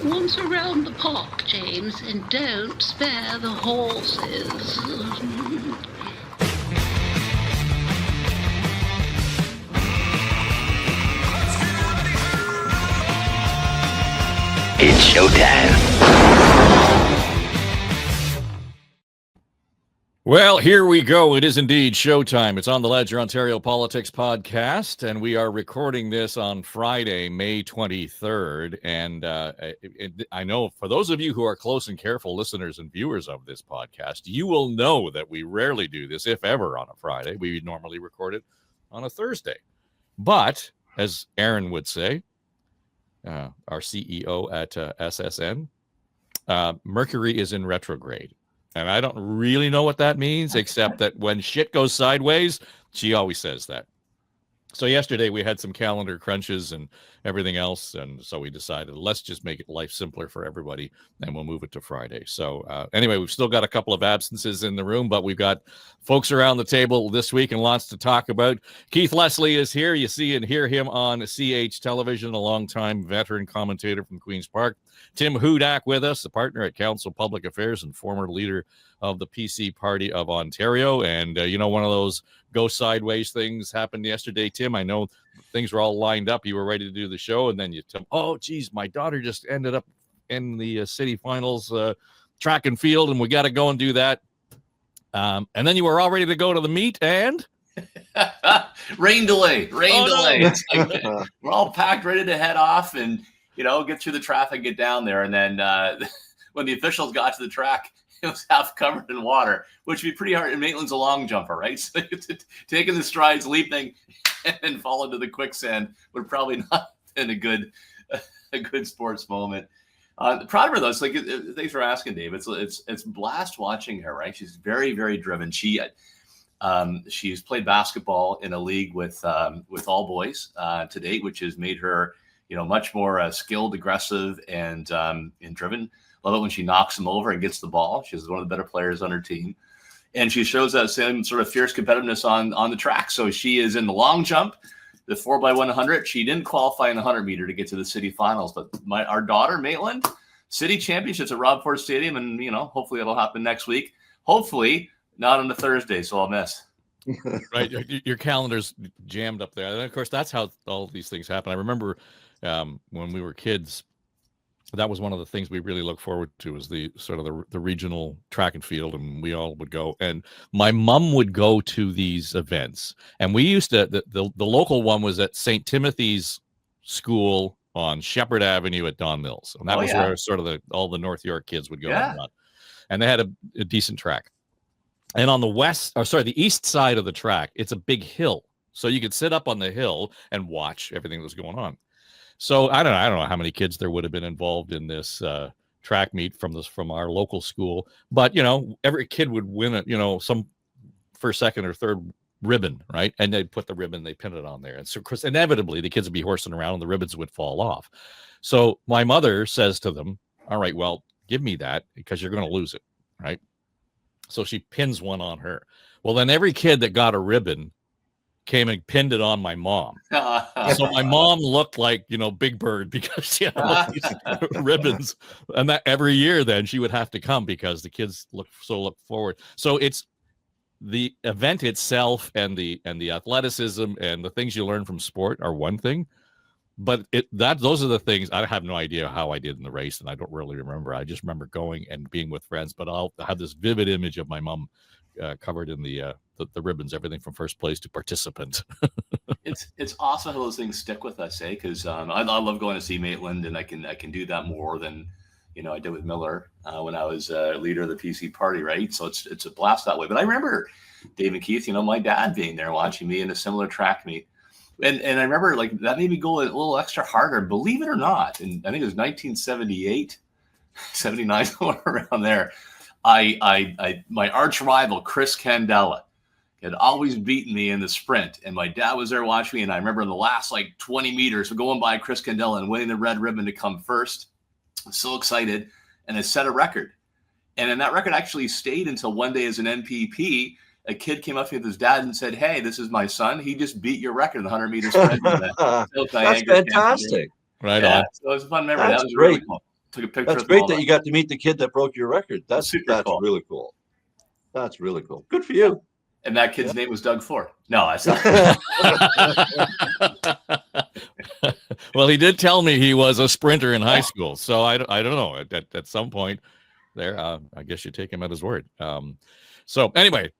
Once around the park, James, and don't spare the horses. It's showtime. Well, here we go. It is indeed showtime. It's on the Ledger Ontario Politics Podcast, and we are recording this on Friday, May 23rd. And I know for those of you who are close and careful listeners and viewers of this podcast, you will know that we rarely do this, if ever, on a Friday. We normally record it on a Thursday. But, as Aaron would say, our CEO at SSN, Mercury is in retrograde. And I don't really know what that means, except that when shit goes sideways, she always says that. So yesterday we had some calendar crunches and everything else, and so we decided let's just make it life simpler for everybody, and we'll move it to Friday. So anyway, we've still got a couple of absences in the room, but we've got folks around the table this week and lots to talk about. Keith Leslie is here. You see and hear him on CH Television, a longtime veteran commentator from Queen's Park. Tim Hudak with us, the partner at Counsel Public Affairs and former leader of the PC Party of Ontario. And, one of those go sideways things happened yesterday, Tim. I know things were all lined up. You were ready to do the show, and then you tell, oh, geez, my daughter just ended up in the city finals track and field, and we got to go and do that. And then you were all ready to go to the meet, and... rain delay. No. It's like, we're all packed, ready to head off and, get through the traffic, get down there. And then when the officials got to the track, it was half covered in water, which would be pretty hard. And Maitland's a long jumper, right? So taking the strides, leaping, and then fall into the quicksand would probably not have been a good sports moment. Proud of her though. It's like, thanks for asking, Dave. It's blast watching her, right? She's very, very driven. She's played basketball in a league with all boys to date, which has made her, much more skilled, aggressive, and driven. Love it when she knocks them over and gets the ball. She's one of the better players on her team. And she shows that same sort of fierce competitiveness on the track. So she is in the long jump, the 4x100. She didn't qualify in the 100 meter to get to the city finals. But our daughter, Maitland, city championships at Rob Ford Stadium. And, hopefully it'll happen next week. Hopefully not on a Thursday, so I'll miss. Right. Your calendar's jammed up there. And, of course, that's how all these things happen. I remember when we were kids, that was one of the things we really look forward to, is the sort of the regional track and field, and we all would go. And my mom would go to these events, and we used to the local one was at St. Timothy's School on Shepherd Avenue at Don Mills, and that was where sort of all the North York kids would go and they had a decent track. And on the east side of the track, it's a big hill, so you could sit up on the hill and watch everything that was going on. So I don't know how many kids there would have been involved in this track meet from our local school, but every kid would win some first, second, or third ribbon, right? And they'd put the ribbon, they pin it on there, and so of course inevitably the kids would be horsing around and the ribbons would fall off. So my mother says to them, "All right, well, give me that because you're going to lose it, right?" So she pins one on her. Well, then every kid that got a ribbon came and pinned it on my mom. So my mom looked like, Big Bird, because she had all these ribbons. And that every year then she would have to come because the kids look forward. So it's the event itself and the athleticism and the things you learn from sport are one thing. But those are the things. I have no idea how I did in the race, and I don't really remember. I just remember going and being with friends. But I'll have this vivid image of my mom covered in the ribbons, everything from first place to participant. It's awesome how those things stick with us, because I love going to see Maitland, and I can do that more than I did with Miller when I was leader of the PC Party, right? So it's a blast that way. But I remember Dave and Keith, my dad being there watching me in a similar track meet. And I remember that made me go a little extra harder, believe it or not. And I think it was 1978, 79, somewhere around there. My arch rival, Chris Candela, had always beaten me in the sprint. And my dad was there watching me. And I remember in the last 20 meters, going by Chris Candela and winning the red ribbon to come first. I was so excited. And I set a record. And then that record actually stayed until one day as an NPP. A kid came up to me with his dad and said, "Hey, this is my son. He just beat your record in the 100-meter sprint." That's fantastic. Right Yeah, on. so it was a fun memory. That's That was great. really cool. Took a picture. That's of great all that you got to meet the kid that broke your record. That's cool. really cool. That's really cool. Good for you. And that kid's name was Doug Ford. No, I saw. Well, he did tell me he was a sprinter in high school, so I don't know. At some point there, I guess you take him at his word. So anyway,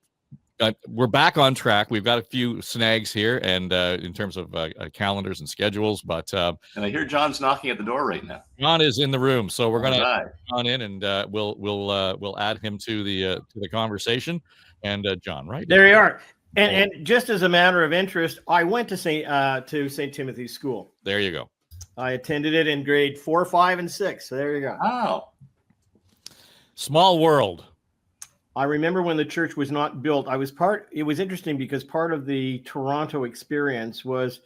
we're back on track. We've got a few snags here, and in terms of calendars and schedules, but And I hear John's knocking at the door right now. John is in the room, so we're going to Right. on in, and we'll add him to the conversation. And John, right there you are. And just as a matter of interest, I went to St. Timothy's School. There you go. I attended it in grade 4, 5, and 6. So there you go. Wow. Small world. I remember when the church was not built. It was interesting because part of the Toronto experience was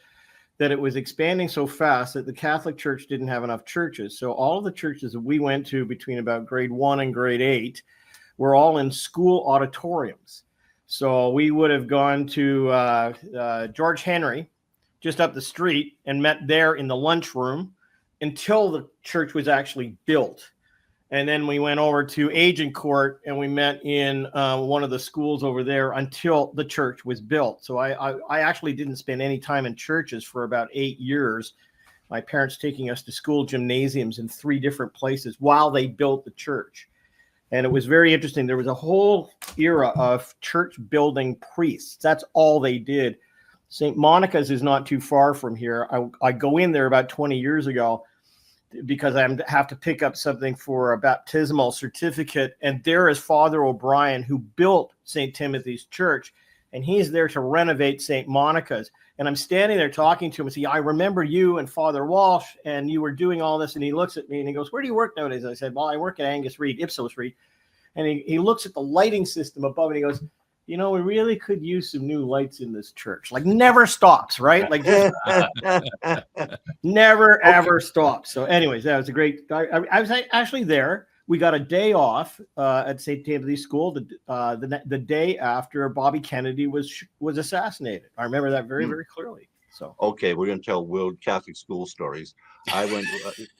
that it was expanding so fast that the Catholic Church didn't have enough churches. So all of the churches that we went to between about grade 1 and grade 8 were all in school auditoriums. So we would have gone to George Henry just up the street and met there in the lunchroom until the church was actually built. And then we went over to Agincourt and we met in one of the schools over there until the church was built. So I actually didn't spend any time in churches for about 8 years. My parents taking us to school gymnasiums in 3 different places while they built the church. And it was very interesting. There was a whole era of church building priests. That's all they did. St. Monica's is not too far from here. I go in there about 20 years ago because I have to pick up something for a baptismal certificate. And there is Father O'Brien, who built St. Timothy's Church, and he's there to renovate St. Monica's. And I'm standing there talking to him and say, I remember you and Father Walsh, and you were doing all this. And he looks at me and he goes, where do you work nowadays? And I said, well, I work at Angus Reid, Ipsos Reid. And he looks at the lighting system above and he goes, you know, we really could use some new lights in this church. Like never stops, right? Like just never, ever stops. So anyways, that was a great, I was actually there. We got a day off at St. Timothy's School the day after Bobby Kennedy was assassinated. I remember that very, very clearly. So okay, we're going to tell World Catholic School stories. I went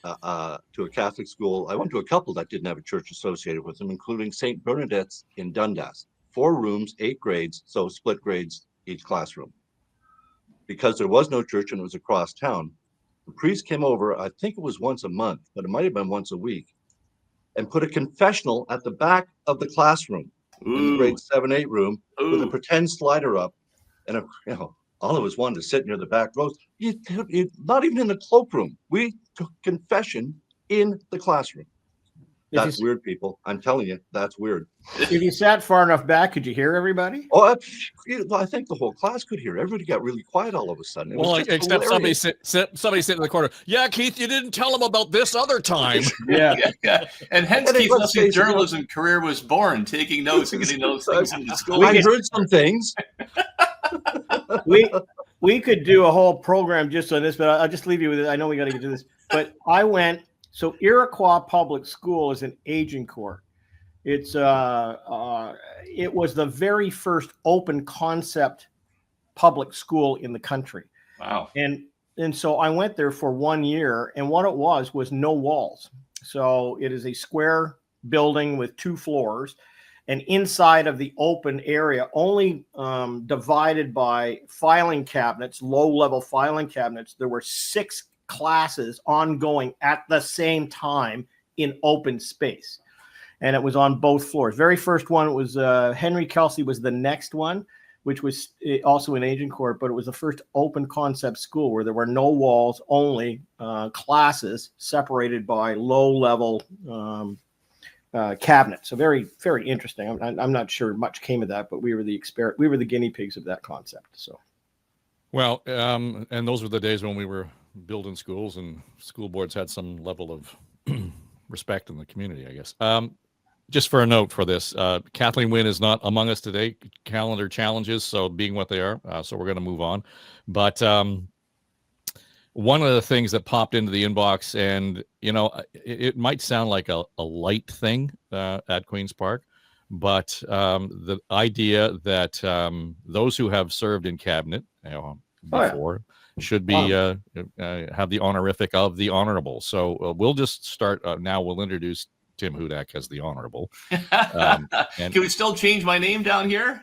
to a Catholic school. I went to a couple that didn't have a church associated with them, including St. Bernadette's in Dundas. 4 rooms, 8 grades, so split grades each classroom. Because there was no church and it was across town, the priest came over, I think it was once a month, but it might have been once a week, and put a confessional at the back of the classroom in the grade 7, 8 room with a pretend slider up. And all of us wanted to sit near the back rows. Not even in the cloakroom. We took confession in the classroom. That's weird, people. I'm telling you, that's weird. If you sat far enough back, could you hear everybody? Oh, I think the whole class could hear. Everybody got really quiet all of a sudden. Well, except somebody sitting in the corner. Yeah, Keith, you didn't tell him about this other time. Yeah. And hence Keith Leslie's journalism career was born, taking notes and getting those things into school. I heard some things. We could do a whole program just on this, but I'll just leave you with it. I know we got to get to this, but I went. So Iroquois Public School is in Agincourt. It was the very first open concept public school in the country. Wow. And so I went there for 1 year, and what it was no walls. So it is a square building with 2 floors, and inside of the open area, only divided by filing cabinets, low-level filing cabinets, there were 6 classes ongoing at the same time in open space. And it was on both floors. Very first one was Henry Kelsey was the next one, which was also in Agincourt, but it was the first open concept school where there were no walls, only classes separated by low-level cabinets. So very, very interesting. I'm not sure much came of that, but we were the guinea pigs of that concept. So, well, and those were the days when we were building schools and school boards had some level of respect in the community, I guess. Just for a note for this, Kathleen Wynne is not among us today. Calendar challenges, so being what they are, so we're going to move on. But one of the things that popped into the inbox, and it might sound like a light thing at Queen's Park, but the idea that those who have served in cabinet before should be have the honorific of the Honourable. So we'll just start now. We'll introduce Tim Hudak as the Honourable. And can we still change my name down here?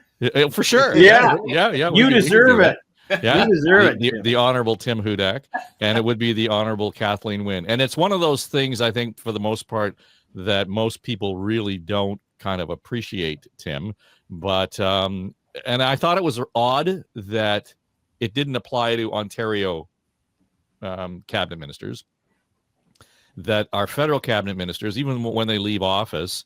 For sure. Yeah. Yeah. You deserve it. Yeah, you deserve it. The Honourable Tim Hudak, and it would be the Honourable Kathleen Wynne. And it's one of those things, I think, for the most part, that most people really don't kind of appreciate Tim. But and I thought it was odd that it didn't apply to Ontario cabinet ministers, that our federal cabinet ministers, even when they leave office,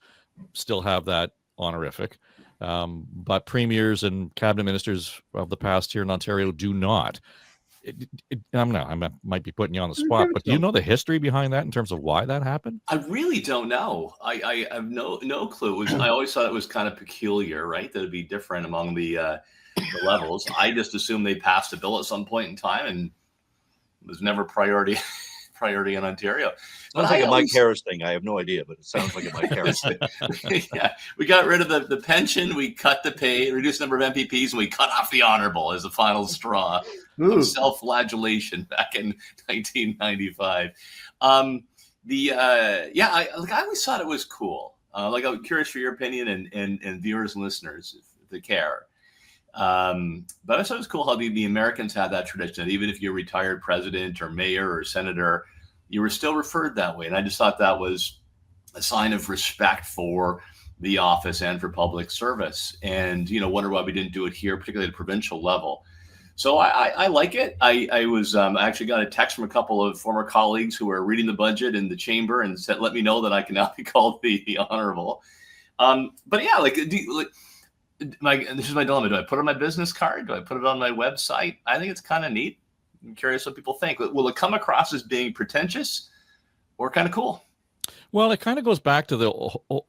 still have that honorific. But premiers and cabinet ministers of the past here in Ontario do not. I might be putting you on the spot, but do you know the history behind that in terms of why that happened? I really don't know. I have no clue. I always thought it was kind of peculiar, right? That it'd be different among the levels. I just assumed they passed a bill at some point in time, and it was never priority in Ontario. Sounds like a Mike Harris thing. I have no idea, but it sounds like a Mike Harris thing. Yeah, we got rid of the pension, we cut the pay, reduced the number of MPPs, and we cut off the Honourable as the final straw of self-flagellation back in 1995. I always thought it was cool. I'm curious for your opinion and viewers and listeners if they care. But I thought it was cool how the Americans had that tradition that even if you're a retired president or mayor or senator, you were still referred that way. And I just thought that was a sign of respect for the office and for public service. And, wonder why we didn't do it here, particularly at the provincial level. So I like it. I actually got a text from a couple of former colleagues who were reading the budget in the chamber and said, let me know that I can now be called the Honourable. But yeah, this is my dilemma. Do I put it on my business card? Do I put it on my website? I think it's kind of neat. I'm curious what people think. Will it come across as being pretentious or kind of cool? Well, it kind of goes back to the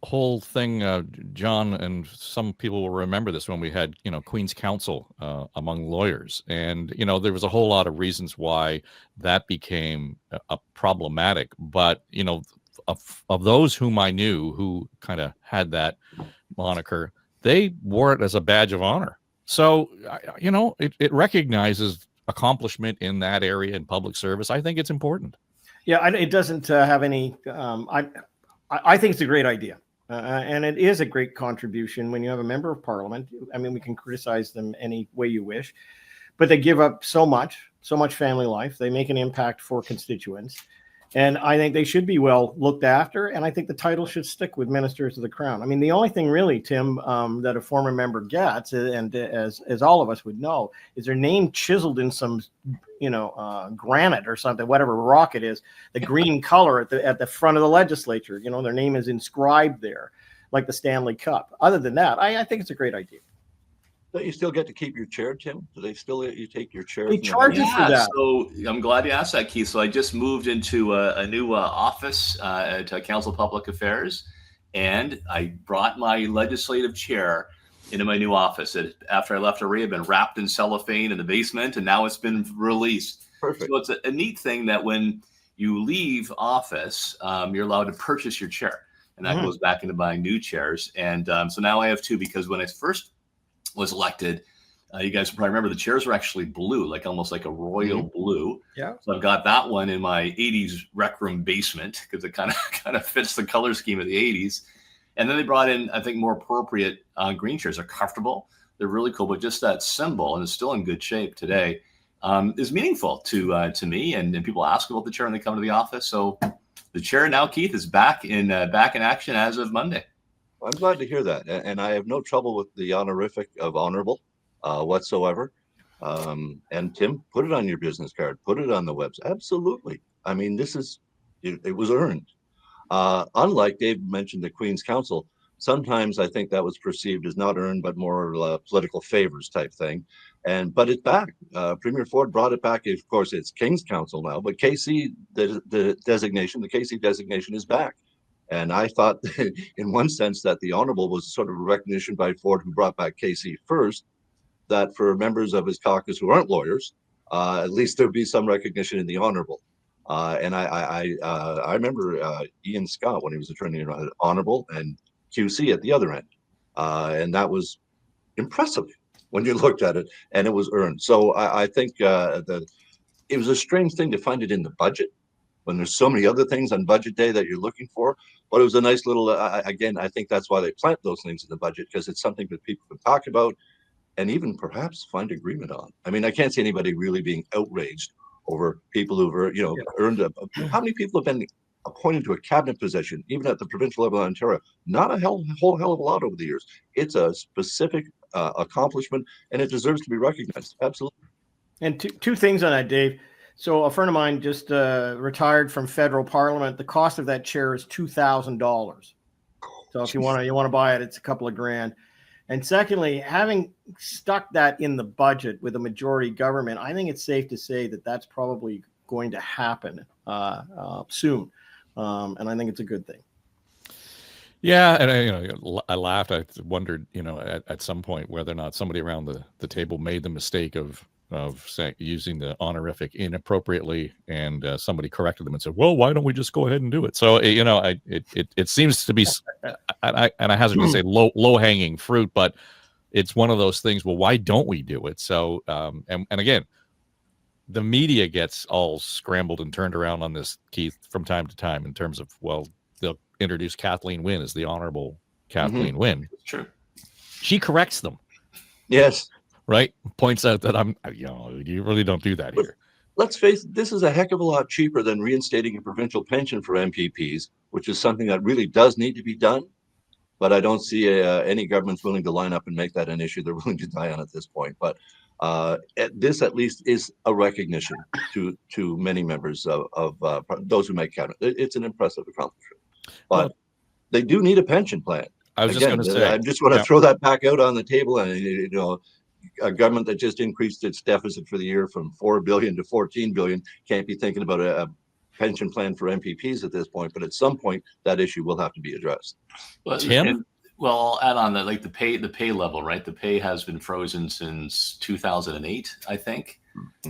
whole thing, John, and some people will remember this when we had, Queen's Counsel among lawyers. And, there was a whole lot of reasons why that became problematic. But, of those whom I knew who kind of had that moniker, they wore it as a badge of honor. So, it recognizes accomplishment in that area in public service. I think it's important. Yeah, it doesn't have any. I think it's a great idea, and it is a great contribution when you have a member of parliament. I mean, we can criticize them any way you wish, but they give up so much family life. They make an impact for constituents, and I think they should be well looked after. And I think the title should stick with ministers of the crown. I mean, the only thing really, Tim, that a former member gets, and as all of us would know, is their name chiseled in some, granite or something, whatever rock it is, the green color at the front of the legislature. Their name is inscribed there, like the Stanley Cup. Other than that, I think it's a great idea. Don't you still get to keep your chair, Tim? Do they still let you take your chair? They charge you for that. So I'm glad you asked that, Keith. So I just moved into a new office at Counsel Public Affairs, and I brought my legislative chair into my new office. After I left it had been wrapped in cellophane in the basement, and now it's been released. Perfect. So it's a neat thing that when you leave office, you're allowed to purchase your chair, and that goes back into buying new chairs. And so now I have two, because when I first was elected, you guys probably remember the chairs were actually blue, almost like a royal blue. Yeah. So I've got that one in my 80s rec room basement because it kind of fits the color scheme of the 80s. And then they brought in, I think, more appropriate green chairs. They're comfortable. They're really cool, but just that symbol, and it's still in good shape today, is meaningful to me. And people ask about the chair when they come to the office. So the chair now, Keith, is back in action as of Monday. I'm glad to hear that, and I have no trouble with the honorific of honorable whatsoever. And Tim, put it on your business card, put it on the website. Absolutely. I mean, it was earned. Unlike Dave mentioned the Queen's Counsel, sometimes I think that was perceived as not earned, but more political favors type thing. But it's back. Premier Ford brought it back. Of course, it's King's Counsel now, but KC, the KC designation is back. And I thought, in one sense, that the honorable was sort of a recognition by Ford, who brought back KC first, that for members of his caucus who aren't lawyers, at least there'd be some recognition in the honorable. And I remember Ian Scott, when he was attorney general, honorable, and QC at the other end. And that was impressive when you looked at it, and it was earned. So I think the it was a strange thing to find it in the budget when there's so many other things on budget day that you're looking for. But it was a nice little, again, I think that's why they plant those things in the budget, because it's something that people can talk about and even perhaps find agreement on. I mean, I can't see anybody really being outraged over people who've, earned how many people have been appointed to a cabinet position, even at the provincial level in Ontario? Not a whole hell of a lot over the years. It's a specific accomplishment, and it deserves to be recognized. Absolutely. And two things on that, Dave. So a friend of mine just retired from federal parliament. The cost of that chair is $2,000. So if you want to buy it, it's a couple of grand. And secondly, having stuck that in the budget with a majority government, I think it's safe to say that that's probably going to happen soon. And I think it's a good thing. Yeah, and I laughed. I wondered, at some point whether or not somebody around the table made the mistake of using the honorific inappropriately, and somebody corrected them and said, "Well, why don't we just go ahead and do it?" So it seems to be, I hazard to say, low hanging fruit, but it's one of those things. Well, why don't we do it? So and again, the media gets all scrambled and turned around on this, Keith, from time to time in terms of, well, they'll introduce Kathleen Wynne as the Honourable Kathleen Wynne. It's true. She corrects them. Yes. Right? Points out that you really don't do that here. Let's face it, this is a heck of a lot cheaper than reinstating a provincial pension for MPPs, which is something that really does need to be done. But I don't see any governments willing to line up and make that an issue they're willing to die on at this point. But this at least is a recognition to many members of those who make cabinet. It's an impressive accomplishment. But they do need a pension plan. I was just going to say, I just want to throw that back out on the table. And a government that just increased its deficit for the year from $4 billion to $14 billion can't be thinking about a pension plan for MPPs at this point. But at some point, that issue will have to be addressed. Well, Tim? I'll add on that, like the pay level, right? The pay has been frozen since 2008, I think.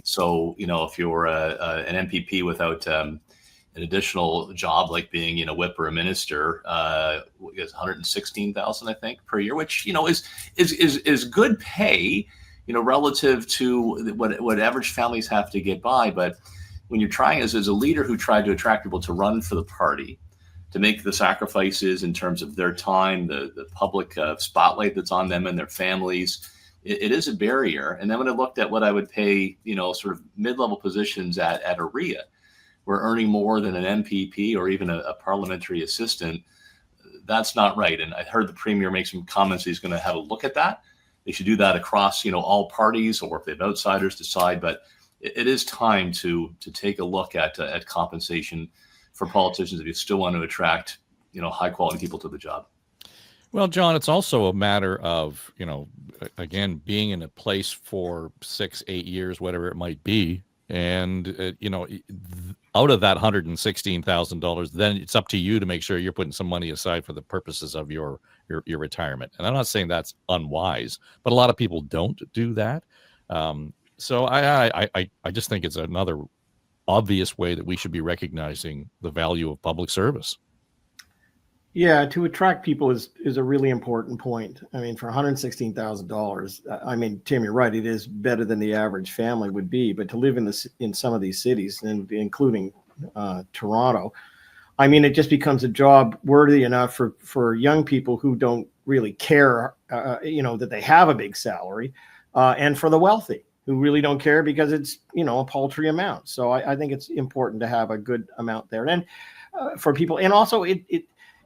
So, if you're an MPP without an additional job, like being, whip or a minister, is $116,000, I think, per year, which, is good pay, relative to what average families have to get by. But when you're trying as a leader who tried to attract people to run for the party, to make the sacrifices in terms of their time, the public spotlight that's on them and their families, it is a barrier. And then when I looked at what I would pay, sort of mid-level positions at AREA, we're earning more than an MPP or even a parliamentary assistant. That's not right. And I heard the Premier make some comments. He's going to have a look at that. They should do that across, all parties, or if they have outsiders decide. But it is time to take a look at compensation for politicians if you still want to attract, high quality people to the job. Well, John, it's also a matter of, again, being in a place for 6-8 years, whatever it might be. And, out of that $116,000, then it's up to you to make sure you're putting some money aside for the purposes of your retirement. And I'm not saying that's unwise, but a lot of people don't do that. So I just think it's another obvious way that we should be recognizing the value of public service. Yeah, to attract people is a really important point. I mean, for $116,000, Tim, you're right. It is better than the average family would be. But to live in some of these cities, and including Toronto, it just becomes a job worthy enough for young people who don't really care, that they have a big salary, and for the wealthy who really don't care because it's, a paltry amount. So I think it's important to have a good amount there. And for people, and also it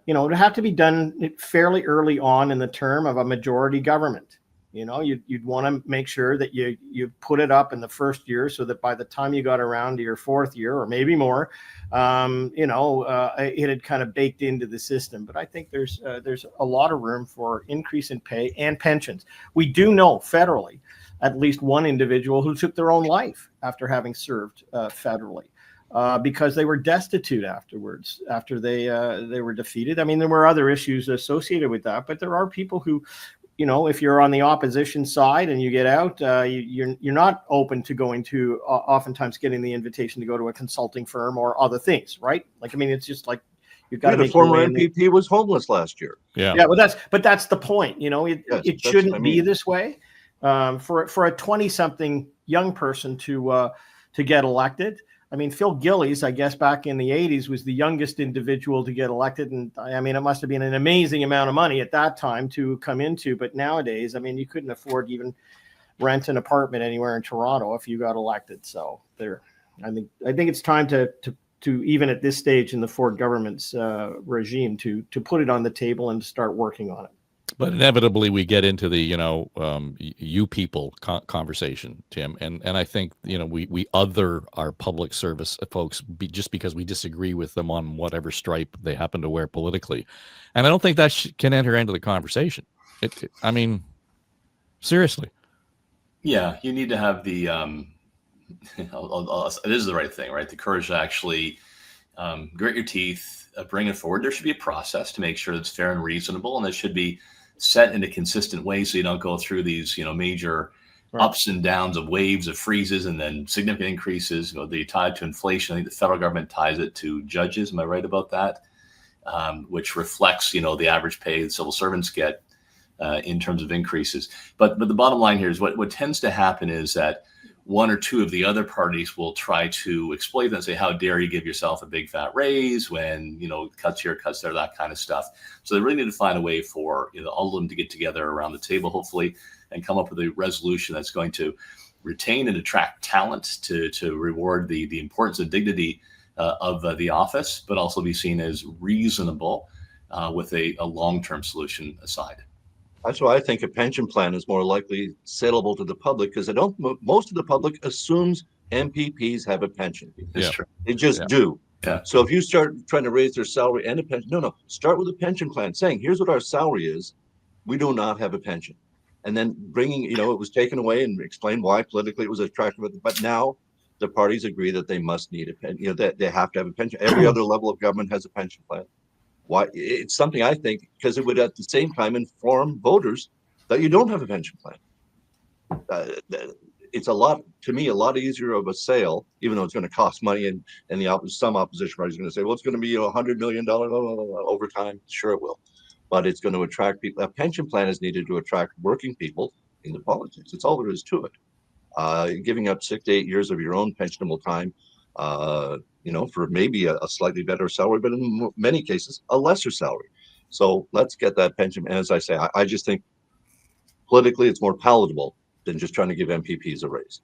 it'd have to be done fairly early on in the term of a majority government. You'd want to make sure that you put it up in the first year so that by the time you got around to your fourth year or maybe more, it had kind of baked into the system. But I think there's a lot of room for increase in pay and pensions. We do know federally at least one individual who took their own life after having served federally. Because they were destitute afterwards, after they were defeated. There were other issues associated with that, but there are people who, if you're on the opposition side and you get out, you're not open to going to, oftentimes getting the invitation to go to a consulting firm or other things, right? It's just like you've got to. The former MPP was homeless last year. Yeah, but that's the point. It shouldn't be this way. For a 20-something young person to to get elected. I mean, Phil Gillies, I guess back in the 80s, was the youngest individual to get elected. And I mean, it must have been an amazing amount of money at that time to come into. But nowadays, I mean, you couldn't afford to even rent an apartment anywhere in Toronto if you got elected. So I think it's time to even at this stage in the Ford government's regime to put it on the table and start working on it. But inevitably, we get into the you people conversation, Tim, and I think we other our public service folks just because we disagree with them on whatever stripe they happen to wear politically, and I don't think that can enter into the conversation. I mean, seriously. Yeah, you need to have the this is the right thing, right? The courage to actually grit your teeth, bring it forward. There should be a process to make sure it's fair and reasonable, and it should be set in a consistent way so you don't go through these, major ups and downs of waves of freezes and then significant increases. They tied to inflation. I think the federal government ties it to judges. Am I right about that? Which reflects, the average pay that civil servants get in terms of increases. But the bottom line here is what tends to happen is that one or two of the other parties will try to exploit that and say, how dare you give yourself a big fat raise when, cuts here, cuts there, that kind of stuff. So they really need to find a way for all of them to get together around the table, hopefully, and come up with a resolution that's going to retain and attract talent to reward the importance and dignity of the office, but also be seen as reasonable with a long-term solution aside. That's why I think a pension plan is more likely saleable to the public, because most of the public assumes MPPs have a pension. That's true. They just do. Yeah. So if you start trying to raise their salary and a pension, no, start with a pension plan saying, here's what our salary is. We do not have a pension. And then bringing, it was taken away and explain why politically it was attractive. But now the parties agree that they must need a pension, that they have to have a pension. Every other level of government has a pension plan. Why? It's something I think, because it would at the same time inform voters that you don't have a pension plan. It's a lot easier of a sale, even though it's going to cost money, and some opposition parties are going to say, well, it's going to be $100 million over time. Sure it will, but it's going to attract people. A pension plan is needed to attract working people into politics. It's all there is to it. Giving up 6 to 8 years of your own pensionable time, for maybe a slightly better salary, but in many cases, a lesser salary. So let's get that pension. And as I say, I just think politically it's more palatable than just trying to give MPPs a raise.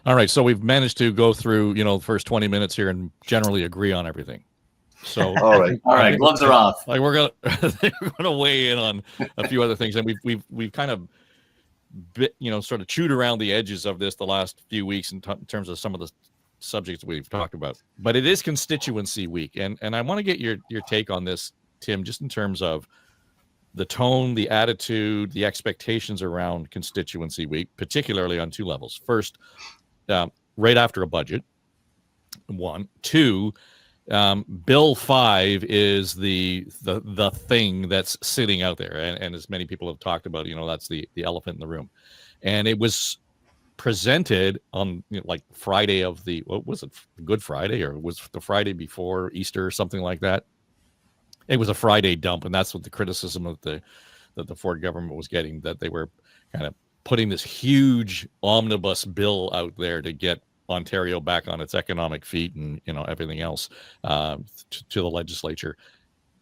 All right. So we've managed to go through, the first 20 minutes here and generally agree on everything. So all right, gloves are off. Like we're gonna weigh in on a few other things, and we've kind of sort of chewed around the edges of this the last few weeks in terms of some of the subjects we've talked about. But it is Constituency Week, and I want to get your take on this, Tim, just in terms of the tone, the attitude, the expectations around Constituency Week, particularly on two levels. First, right after a budget, one. Two, Bill 5 is the thing that's sitting out there, and as many people have talked about, that's the elephant in the room. And it was presented on like Friday of what was it, Good Friday, or was the Friday before Easter or something like that? It was a Friday dump, and that's what the criticism of that the Ford government was getting, that they were kind of putting this huge omnibus bill out there to get Ontario back on its economic feet and everything else to the legislature.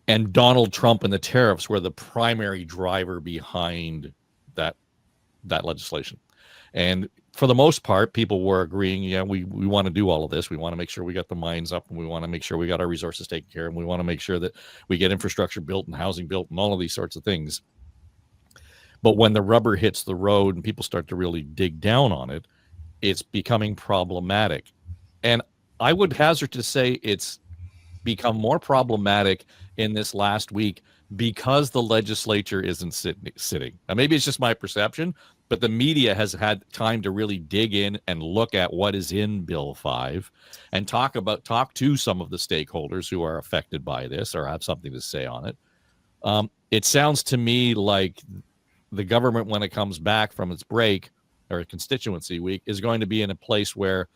And Donald Trump and the tariffs were the primary driver behind that legislation. And for the most part, people were agreeing, we want to do all of this. We want to make sure we got the mines up, and we want to make sure we got our resources taken care of, and we want to make sure that we get infrastructure built and housing built and all of these sorts of things. But when the rubber hits the road and people start to really dig down on it, it's becoming problematic. And I would hazard to say it's become more problematic in this last week because the legislature isn't sitting. Now, maybe it's just my perception, but the media has had time to really dig in and look at what is in Bill 5 and talk to some of the stakeholders who are affected by this or have something to say on it. It sounds to me like the government, when it comes back from its break or Constituency Week, is going to be in a place where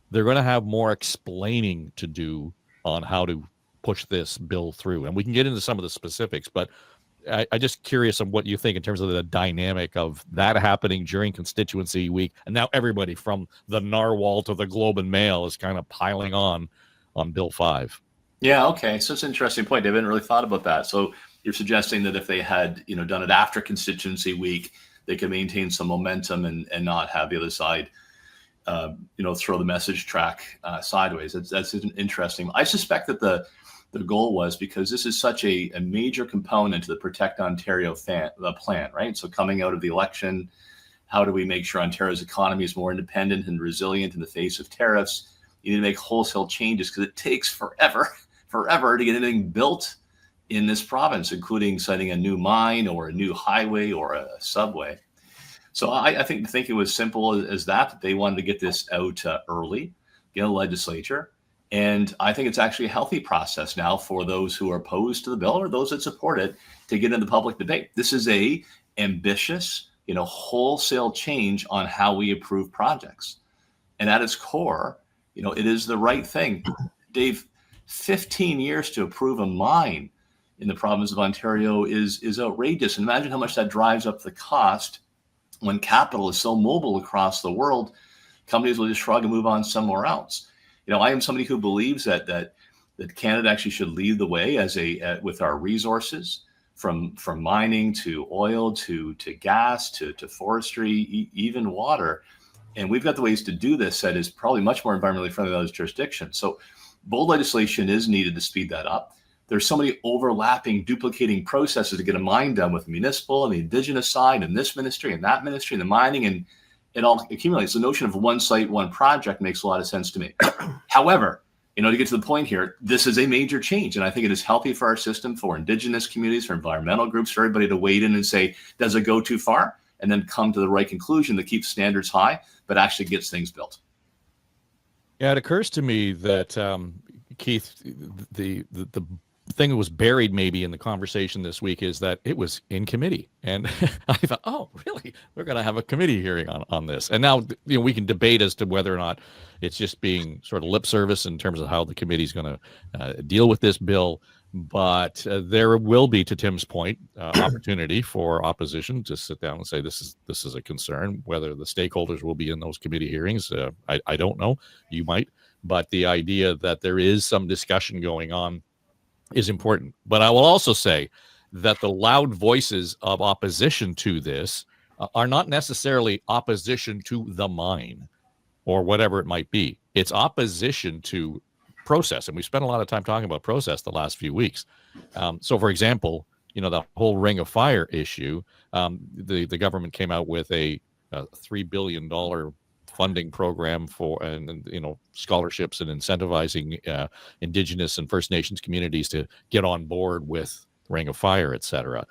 they're going to have more explaining to do on how to push this bill through. And we can get into some of the specifics, but I just curious on what you think in terms of the dynamic of that happening during constituency week, and now everybody from the Narwhal to the Globe and Mail is kind of piling on Bill 5. Yeah, okay. So it's an interesting point. I haven't really thought about that. So you're suggesting that if they had, done it after constituency week, they could maintain some momentum and not have the other side, throw the message track sideways. That's interesting. I suspect that the goal was, because this is such a major component to the Protect Ontario plan, right? So coming out of the election, how do we make sure Ontario's economy is more independent and resilient in the face of tariffs? You need to make wholesale changes because it takes forever to get anything built in this province, including siting a new mine or a new highway or a subway. So I think the thinking was simple as that they wanted to get this out early, get a legislature. And I think it's actually a healthy process now for those who are opposed to the bill or those that support it to get into public debate. This is a ambitious, wholesale change on how we approve projects. And at its core, it is the right thing. Dave, 15 years to approve a mine in the province of Ontario is outrageous. And imagine how much that drives up the cost when capital is so mobile across the world. Companies will just shrug and move on somewhere else. I am somebody who believes that Canada actually should lead the way with our resources, from mining to oil to gas to forestry, even water. And we've got the ways to do this that is probably much more environmentally friendly than those jurisdictions. So bold legislation is needed to speed that up. There's so many overlapping, duplicating processes to get a mine done with the municipal and the Indigenous side and this ministry and that ministry and the mining, and it all accumulates. The notion of one site, one project makes a lot of sense to me. However, to get to the point here, this is a major change. And I think it is healthy for our system, for Indigenous communities, for environmental groups, for everybody to wade in and say, does it go too far? And then come to the right conclusion that keeps standards high, but actually gets things built. Yeah, it occurs to me that, Keith, the thing that was buried maybe in the conversation this week is that it was in committee. And I thought, oh, really? We're going to have a committee hearing on this. And now, we can debate as to whether or not it's just being sort of lip service in terms of how the committee's going to deal with this bill. But there will be, to Tim's point, opportunity for opposition to sit down and say this is a concern. Whether the stakeholders will be in those committee hearings, I don't know. You might. But the idea that there is some discussion going on is important. But I will also say that the loud voices of opposition to this are not necessarily opposition to the mine or whatever it might be. It's opposition to process. And we spent a lot of time talking about process the last few weeks. So, for example, the whole Ring of Fire issue, the government came out with a $3 billion funding program for scholarships and incentivizing Indigenous and First Nations communities to get on board with Ring of Fire, et cetera.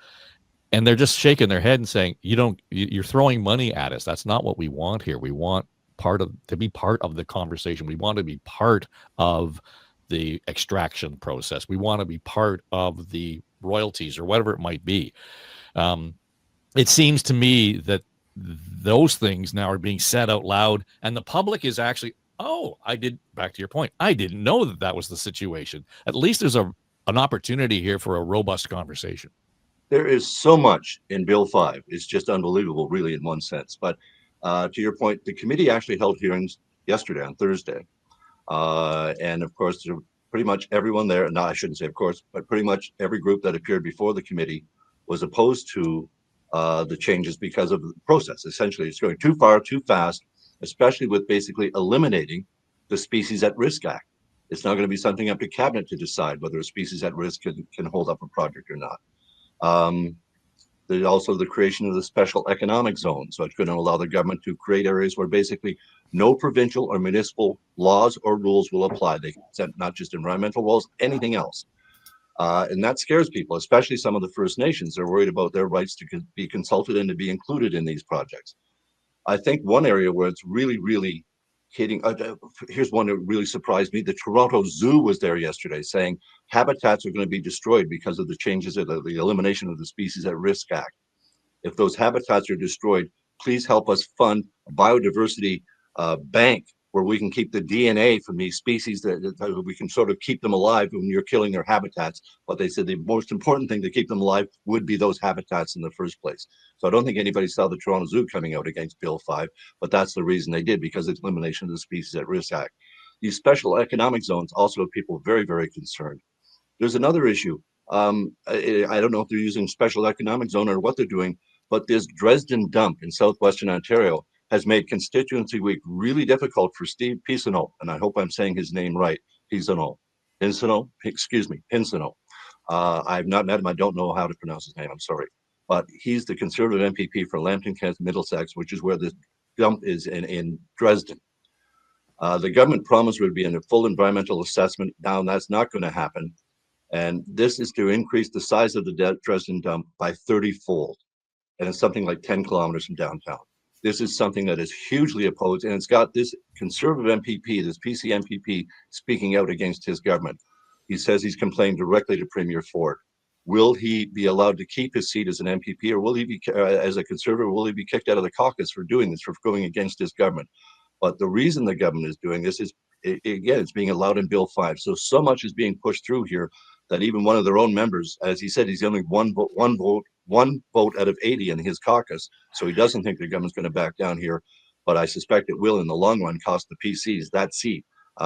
And they're just shaking their head and saying, you're throwing money at us. That's not what we want here. We want to be part of the conversation. We want to be part of the extraction process. We want to be part of the royalties or whatever it might be. It seems to me that those things now are being said out loud, and the public is actually, back to your point, I didn't know that was the situation. At least there's an opportunity here for a robust conversation. There is so much in Bill 5. It's just unbelievable, really, in one sense. But to your point, the committee actually held hearings yesterday on Thursday. And of course, pretty much everyone there, no, I shouldn't say of course, but pretty much every group that appeared before the committee was opposed to the changes because of the process. Essentially, it's going too far, too fast, especially with basically eliminating the Species at Risk Act. It's not going to be something up to cabinet to decide whether a species at risk can hold up a project or not. There's also the creation of the special economic zone. So it's going to allow the government to create areas where basically no provincial or municipal laws or rules will apply. They set not just environmental laws, anything else. And that scares people, especially some of the First Nations. They're worried about their rights to be consulted and to be included in these projects. I think one area where it's really, really hitting, here's one that really surprised me. The Toronto Zoo was there yesterday saying habitats are going to be destroyed because of the changes of the elimination of the Species at Risk Act. If those habitats are destroyed, please help us fund a biodiversity bank where we can keep the DNA from these species, that we can sort of keep them alive when you're killing their habitats. But they said the most important thing to keep them alive would be those habitats in the first place. So I don't think anybody saw the Toronto Zoo coming out against Bill 5, but that's the reason they did, because it's Elimination of the Species at Risk Act. These special economic zones also have people very, very concerned. There's another issue. I don't know if they're using special economic zone or what they're doing, but this Dresden dump in southwestern Ontario has made Constituency Week really difficult for Steve Pinsonneau, and I hope I'm saying his name right. Pinsonneau. I've not met him. I don't know how to pronounce his name. I'm sorry. But he's the Conservative MPP for Lambton, Kent, Middlesex, which is where this dump is in Dresden. The government promised would be in a full environmental assessment. Now that's not going to happen. And this is to increase the size of the Dresden dump by 30-fold. And it's something like 10 kilometers from downtown. This is something that is hugely opposed, and it's got this Conservative MPP, this PC MPP, speaking out against his government. He says he's complained directly to Premier Ford. Will he be allowed to keep his seat as an MPP, or will he be, as a Conservative, will he be kicked out of the caucus for doing this, for going against his government? But the reason the government is doing this is, again, it's being allowed in Bill 5. So much is being pushed through here that even one of their own members, as he said, he's only one vote out of 80 in his caucus. So he doesn't think the government's going to back down here. But I suspect it will, in the long run, cost the PCs that seat,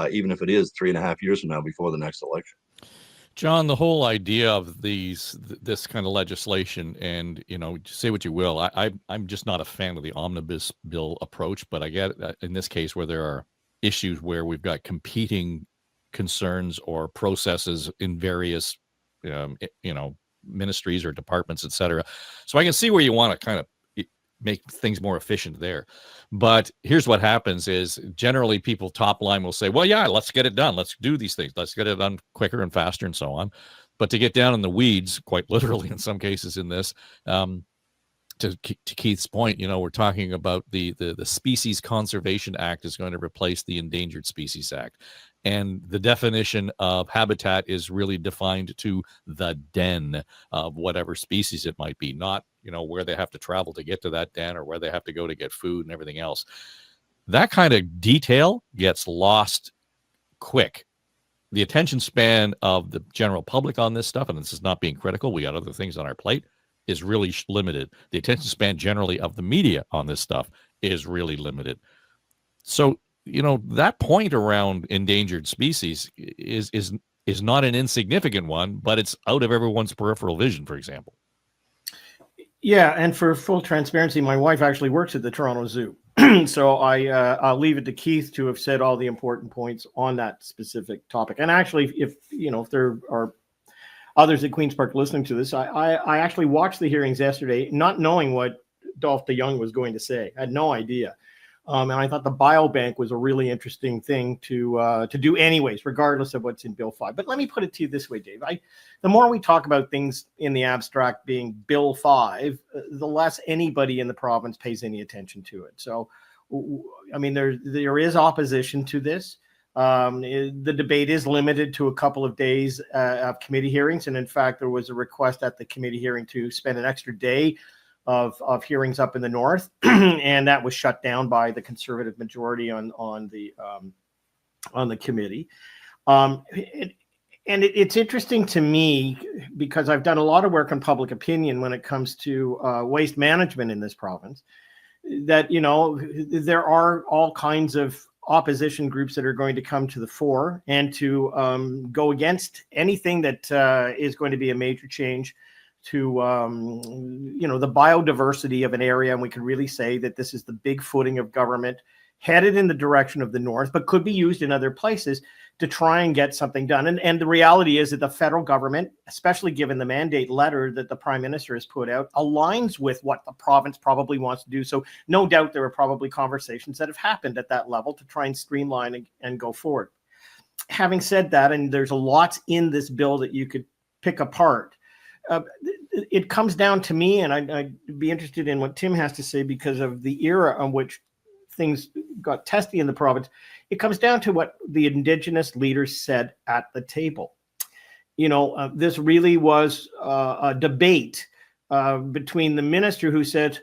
even if it is 3.5 years from now before the next election. John, the whole idea of this kind of legislation, and, you know, say what you will, I'm just not a fan of the omnibus bill approach, but I get in this case where there are issues where we've got competing concerns or processes in various, ministries or departments, et cetera. So I can see where you want to kind of make things more efficient there. But here's what happens is generally people top line will say, well, yeah, let's get it done. Let's do these things. Let's get it done quicker and faster and so on. But to get down in the weeds, quite literally in some cases in this, to Keith's point, we're talking about the Species Conservation Act is going to replace the Endangered Species Act. And the definition of habitat is really defined to the den of whatever species it might be, not, where they have to travel to get to that den or where they have to go to get food and everything else. That kind of detail gets lost quick. The attention span of the general public on this stuff, and this is not being critical, we got other things on our plate, is really limited. The attention span generally of the media on this stuff is really limited. So, that point around endangered species is not an insignificant one, but it's out of everyone's peripheral vision, for example. Yeah, and for full transparency, my wife actually works at the Toronto Zoo. So I'll leave it to Keith to have said all the important points on that specific topic. And actually, if there are others at Queen's Park listening to this, I actually watched the hearings yesterday, not knowing what Dolph DeYoung was going to say. I had no idea. And I thought the biobank was a really interesting thing to do anyways, regardless of what's in Bill 5. But let me put it to you this way, Dave. The more we talk about things in the abstract being Bill 5, the less anybody in the province pays any attention to it. So, I mean, there is opposition to this. The debate is limited to a couple of days of committee hearings. And in fact, there was a request at the committee hearing to spend an extra day of hearings up in the north, and that was shut down by the Conservative majority on the committee. It's interesting to me because I've done a lot of work on public opinion when it comes to waste management in this province, that there are all kinds of opposition groups that are going to come to the fore and to go against anything that is going to be a major change to the biodiversity of an area. And we can really say that this is the big footing of government headed in the direction of the north, but could be used in other places to try and get something done. And the reality is that the federal government, especially given the mandate letter that the Prime Minister has put out, aligns with what the province probably wants to do. So no doubt there are probably conversations that have happened at that level to try and streamline and go forward. Having said that, and there's a lot in this bill that you could pick apart, it comes down to me, and I'd be interested in what Tim has to say because of the era on which things got testy in the province. It comes down to what the Indigenous leaders said at the table. This really was a debate between the minister who said,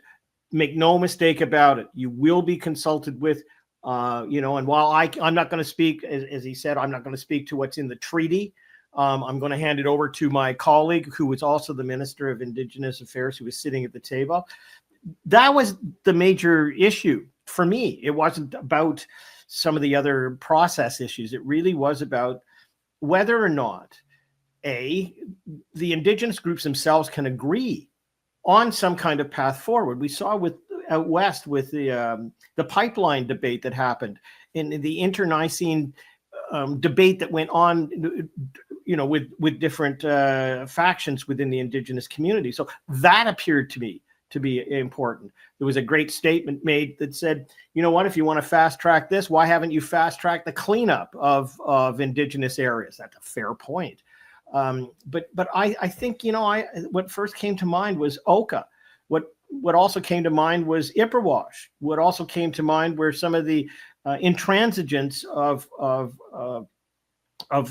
make no mistake about it, you will be consulted with. And while I'm not going to speak, as he said, I'm not going to speak to what's in the treaty. I'm going to hand it over to my colleague, who was also the Minister of Indigenous Affairs, who was sitting at the table. That was the major issue for me. It wasn't about some of the other process issues. It really was about whether or not, the Indigenous groups themselves can agree on some kind of path forward. We saw out west with the pipeline debate that happened, in the internecine debate that went on, with different factions within the Indigenous community. So that appeared to me to be important. There was a great statement made that said, you know what, if you want to fast track this, why haven't you fast tracked the cleanup of Indigenous areas? That's a fair point. But I think, what first came to mind was Oka. What also came to mind was Ipperwash. What also came to mind were some of the intransigence of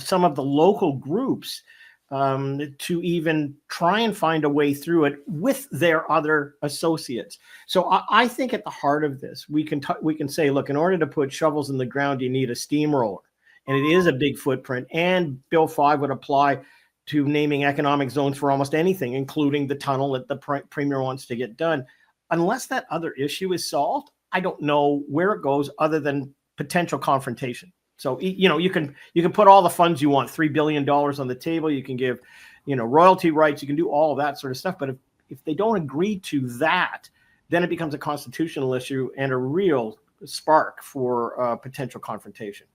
some of the local groups to even try and find a way through it with their other associates. So I think at the heart of this, we can say, look, in order to put shovels in the ground, you need a steamroller, and it is a big footprint. And Bill 5 would apply to naming economic zones for almost anything, including the tunnel that the Premier wants to get done. Unless that other issue is solved, I don't know where it goes other than potential confrontation. So, you can put all the funds you want, $3 billion on the table. You can give, royalty rights. You can do all of that sort of stuff. But if they don't agree to that, then it becomes a constitutional issue and a real spark for potential confrontation.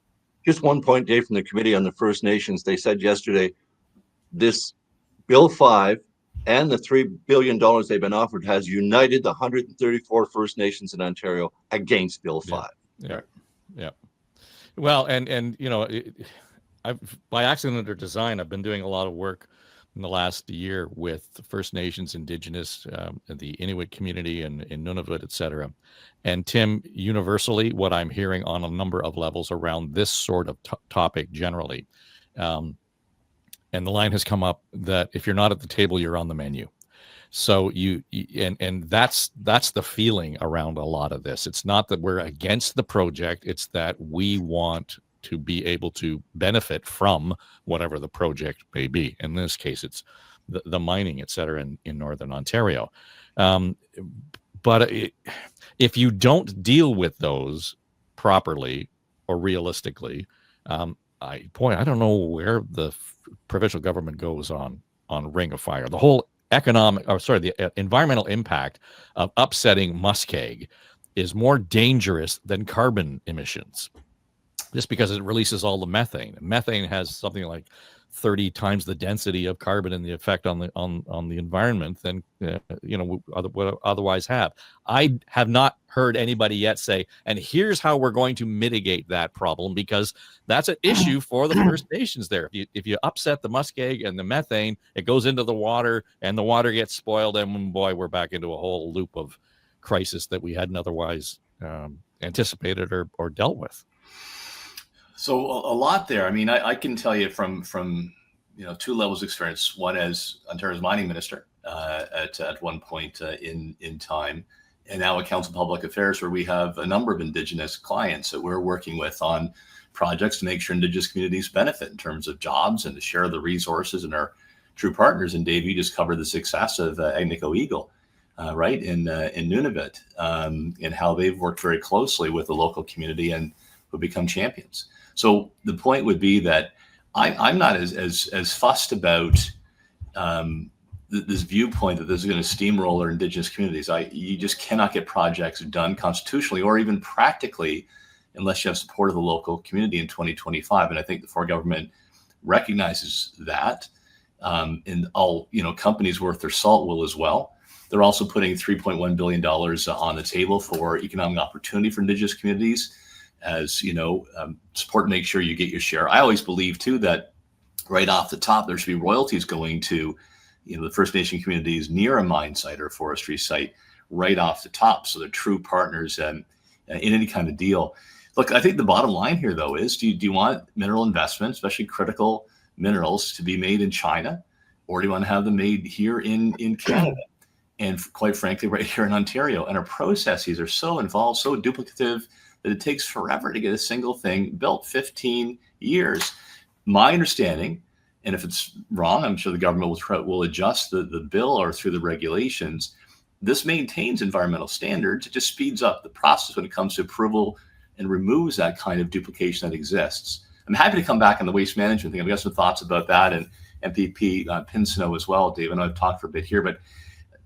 Just one point, Dave, from the Committee on the First Nations. They said yesterday, this Bill 5 and the $3 billion they've been offered has united the 134 First Nations in Ontario against Bill 5. Yeah. Well, and I've, by accident or design, I've been doing a lot of work in the last year with First Nations, Indigenous, the Inuit community in Nunavut, et cetera. And Tim, universally, what I'm hearing on a number of levels around this sort of topic generally, and the line has come up that if you're not at the table, you're on the menu. So and that's the feeling around a lot of this. It's not that we're against the project. It's that we want to be able to benefit from whatever the project may be. In this case, it's the mining, et cetera, in Northern Ontario. But if you don't deal with those properly or realistically, I don't know where the provincial government goes on Ring of Fire. The whole the environmental impact of upsetting muskeg is more dangerous than carbon emissions, just because it releases all the methane. Methane has something like 30 times the density of carbon and the effect on the environment than would otherwise have. I have not heard anybody yet say, and here's how we're going to mitigate that problem, because that's an issue for the First Nations there. If you upset the muskeg and the methane, it goes into the water and the water gets spoiled, and boy, we're back into a whole loop of crisis that we hadn't otherwise anticipated or dealt with. So a lot there. I mean, I can tell you from two levels of experience. One as Ontario's mining minister at one point in time, and now at Counsel Public Affairs, where we have a number of Indigenous clients that we're working with on projects to make sure Indigenous communities benefit in terms of jobs and to share the resources and our true partners. And Dave, you just covered the success of Agnico Eagle, right, in Nunavut, and how they've worked very closely with the local community and will become champions. So the point would be that I'm not as fussed about this viewpoint that this is going to steamroller Indigenous communities. You just cannot get projects done constitutionally or even practically unless you have support of the local community in 2025. And I think the Ford government recognizes that, and all companies worth their salt will as well. They're also putting $3.1 billion on the table for economic opportunity for Indigenous communities, as support, make sure you get your share. I always believe too that right off the top there should be royalties going to the First Nation communities near a mine site or a forestry site right off the top, so they're true partners in any kind of deal. Look, I think the bottom line here though is, do you want mineral investment, especially critical minerals, to be made in China, or do you want to have them made here in Canada? And quite frankly, right here in Ontario? And our processes are so involved, so duplicative. that it takes forever to get a single thing built, 15 years. My understanding, and if it's wrong, I'm sure the government will adjust the bill or through the regulations. This maintains environmental standards. It just speeds up the process when it comes to approval and removes that kind of duplication that exists. I'm happy to come back on the waste management thing. I've got some thoughts about that, and MPP Pinsino as well, Dave. I know I've talked for a bit here, but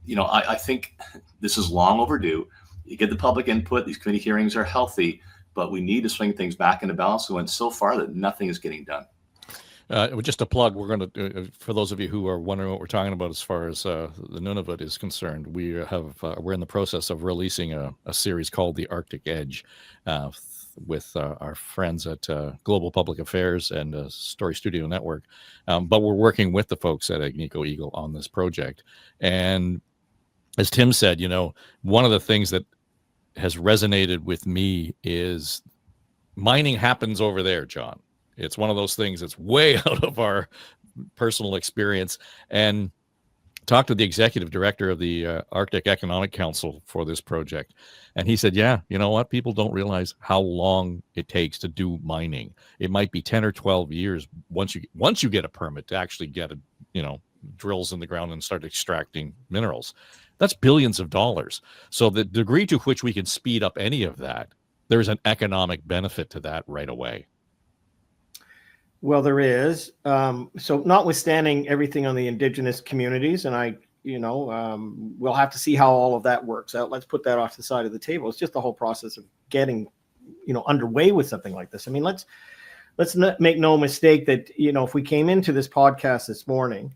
I think this is long overdue. You get the public input. These committee hearings are healthy, but we need to swing things back into balance. We went so far that nothing is getting done. Just a plug, we're going to, for those of you who are wondering what we're talking about as far as the Nunavut is concerned, we're in the process of releasing a series called The Arctic Edge with our friends at Global Public Affairs and Story Studio Network. But we're working with the folks at Agnico Eagle on this project. And as Tim said, one of the things that has resonated with me is mining happens over there, John. It's one of those things that's way out of our personal experience. And talked to the executive director of the Arctic Economic Council for this project. And he said, yeah, you know what? People don't realize how long it takes to do mining. It might be 10 or 12 years once you get a permit to actually get drills in the ground and start extracting minerals. That's billions of dollars. So the degree to which we can speed up any of that, there's an economic benefit to that right away. Well, there is. So notwithstanding everything on the Indigenous communities, and we'll have to see how all of that works out. Let's put that off the side of the table. It's just the whole process of getting, underway with something like this. I mean, let's not make no mistake that, if we came into this podcast this morning,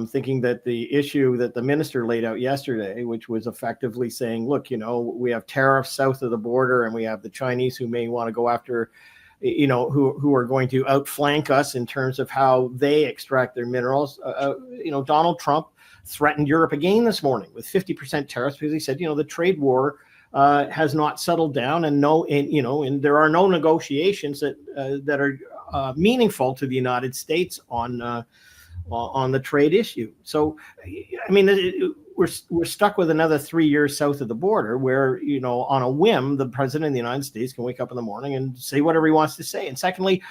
thinking that the issue that the minister laid out yesterday, which was effectively saying, look, we have tariffs south of the border and we have the Chinese who may want to go after who are going to outflank us in terms of how they extract their minerals. Donald Trump threatened Europe again this morning with 50% tariffs because he said, the trade war has not settled down, and there are no negotiations that are meaningful to the United States on the trade issue. So, I mean, we're stuck with another 3 years south of the border where, on a whim, the president of the United States can wake up in the morning and say whatever he wants to say. And secondly,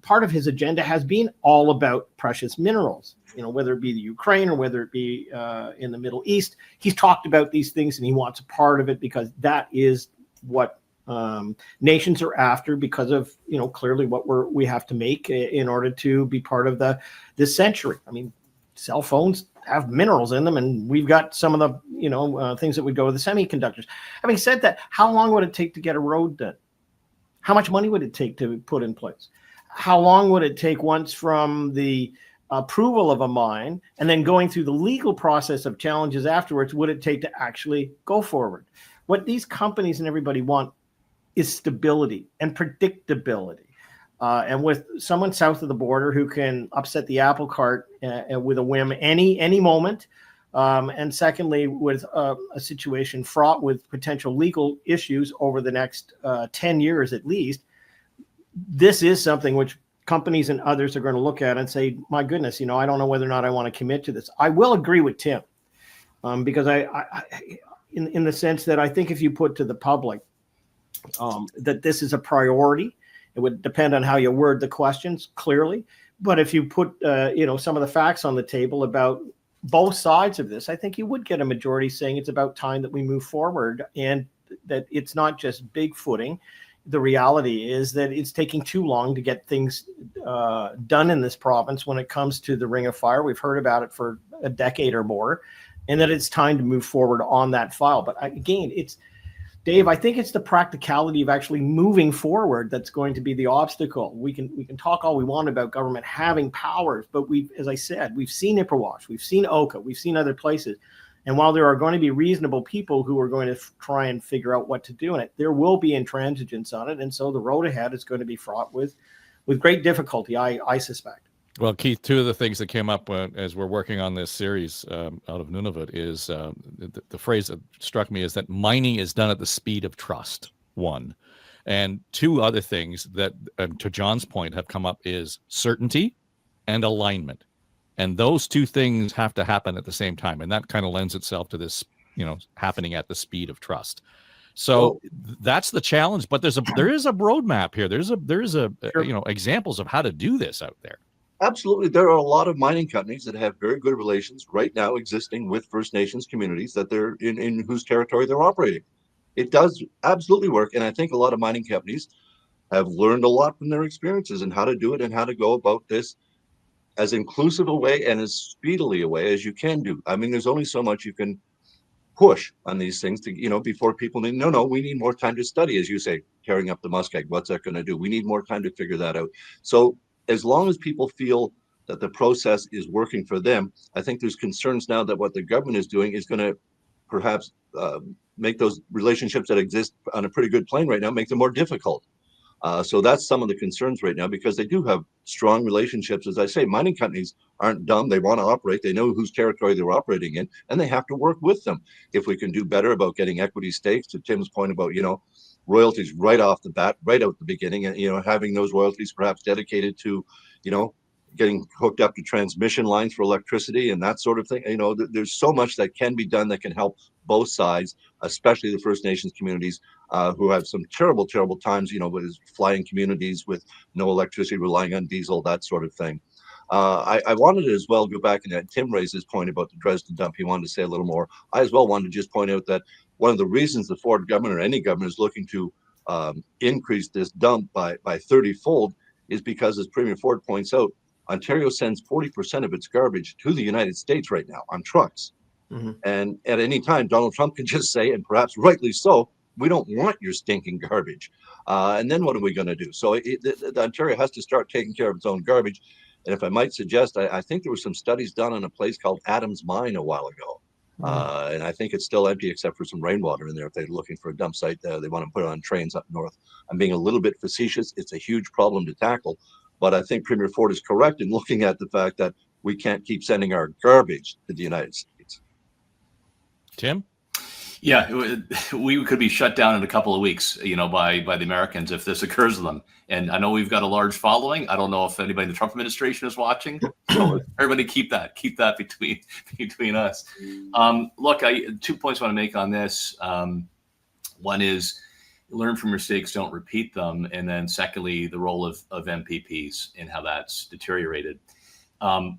part of his agenda has been all about precious minerals, whether it be the Ukraine or whether it be in the Middle East. He's talked about these things and he wants a part of it because that is what nations are after, because of clearly what we have to make in order to be part of this century. I mean, cell phones have minerals in them, and we've got some of the things that would go with the semiconductors. Having said that, how long would it take to get a road done? How much money would it take to put in place? How long would it take once from the approval of a mine and then going through the legal process of challenges afterwards would it take to actually go forward? What these companies and everybody want is stability and predictability. And with someone south of the border who can upset the apple cart with a whim any moment, and secondly, with a situation fraught with potential legal issues over the next 10 years at least, this is something which companies and others are going to look at and say, my goodness, I don't know whether or not I want to commit to this. I will agree with Tim, because I in the sense that I think if you put to the public that this is a priority, it would depend on how you word the questions clearly. But if you put, some of the facts on the table about both sides of this, I think you would get a majority saying it's about time that we move forward, and that it's not just big footing. The reality is that it's taking too long to get things done in this province when it comes to the Ring of Fire. We've heard about it for a decade or more, and that it's time to move forward on that file. But again, Dave, I think it's the practicality of actually moving forward that's going to be the obstacle. We can talk all we want about government having powers, but as I said, we've seen Ipperwash, we've seen Oka, we've seen other places. And while there are going to be reasonable people who are going to try and figure out what to do in it, there will be intransigence on it. And so the road ahead is going to be fraught with great difficulty, I suspect. Well, Keith, two of the things that came up as we're working on this series out of Nunavut is the phrase that struck me is that mining is done at the speed of trust, one. And two other things that, to John's point, have come up is certainty and alignment. And those two things have to happen at the same time. And that kind of lends itself to this, happening at the speed of trust. So that's the challenge. But there is a roadmap here. There is a Sure. examples of how to do this out there. Absolutely. There are a lot of mining companies that have very good relations right now existing with First Nations communities that they're in whose territory they're operating. It does absolutely work. And I think a lot of mining companies have learned a lot from their experiences and how to do it and how to go about this as inclusive a way and as speedily a way as you can do. I mean, there's only so much you can push on these things to, before people need, no, we need more time to study, as you say, tearing up the muskeg. What's that going to do? We need more time to figure that out. So as long as people feel that the process is working for them, I think there's concerns now that what the government is doing is going to perhaps make those relationships that exist on a pretty good plane right now, make them more difficult. So that's some of the concerns right now, because they do have strong relationships. As I say, mining companies aren't dumb. They want to operate. They know whose territory they're operating in, and they have to work with them. If we can do better about getting equity stakes, to Tim's point about, royalties right off the bat, right out the beginning, and, having those royalties perhaps dedicated to, getting hooked up to transmission lines for electricity and that sort of thing. There's so much that can be done that can help both sides, especially the First Nations communities, who have some terrible, terrible times, with flying communities with no electricity, relying on diesel, that sort of thing. I wanted to as well go back, and Tim raised his point about the Dresden dump. He wanted to say a little more. I as well wanted to just point out that one of the reasons the Ford government or any government is looking to increase this dump by 30-fold is because, as Premier Ford points out, Ontario sends 40% of its garbage to the United States right now on trucks. Mm-hmm. And at any time, Donald Trump can just say, and perhaps rightly so, we don't want your stinking garbage. And then what are we going to do? So Ontario has to start taking care of its own garbage. And if I might suggest, I think there were some studies done on a place called Adams Mine a while ago. Mm-hmm. And I think it's still empty except for some rainwater in there. If they're looking for a dump site, they want to put it on trains up north. I'm being a little bit facetious. It's a huge problem to tackle. But I think Premier Ford is correct in looking at the fact that we can't keep sending our garbage to the United States. Tim? Yeah, we could be shut down in a couple of weeks, by the Americans if this occurs to them. And I know we've got a large following. I don't know if anybody in the Trump administration is watching. So everybody keep that between us. Look, 2 points I want to make on this. One is learn from mistakes, don't repeat them. And then secondly, the role of MPPs and how that's deteriorated.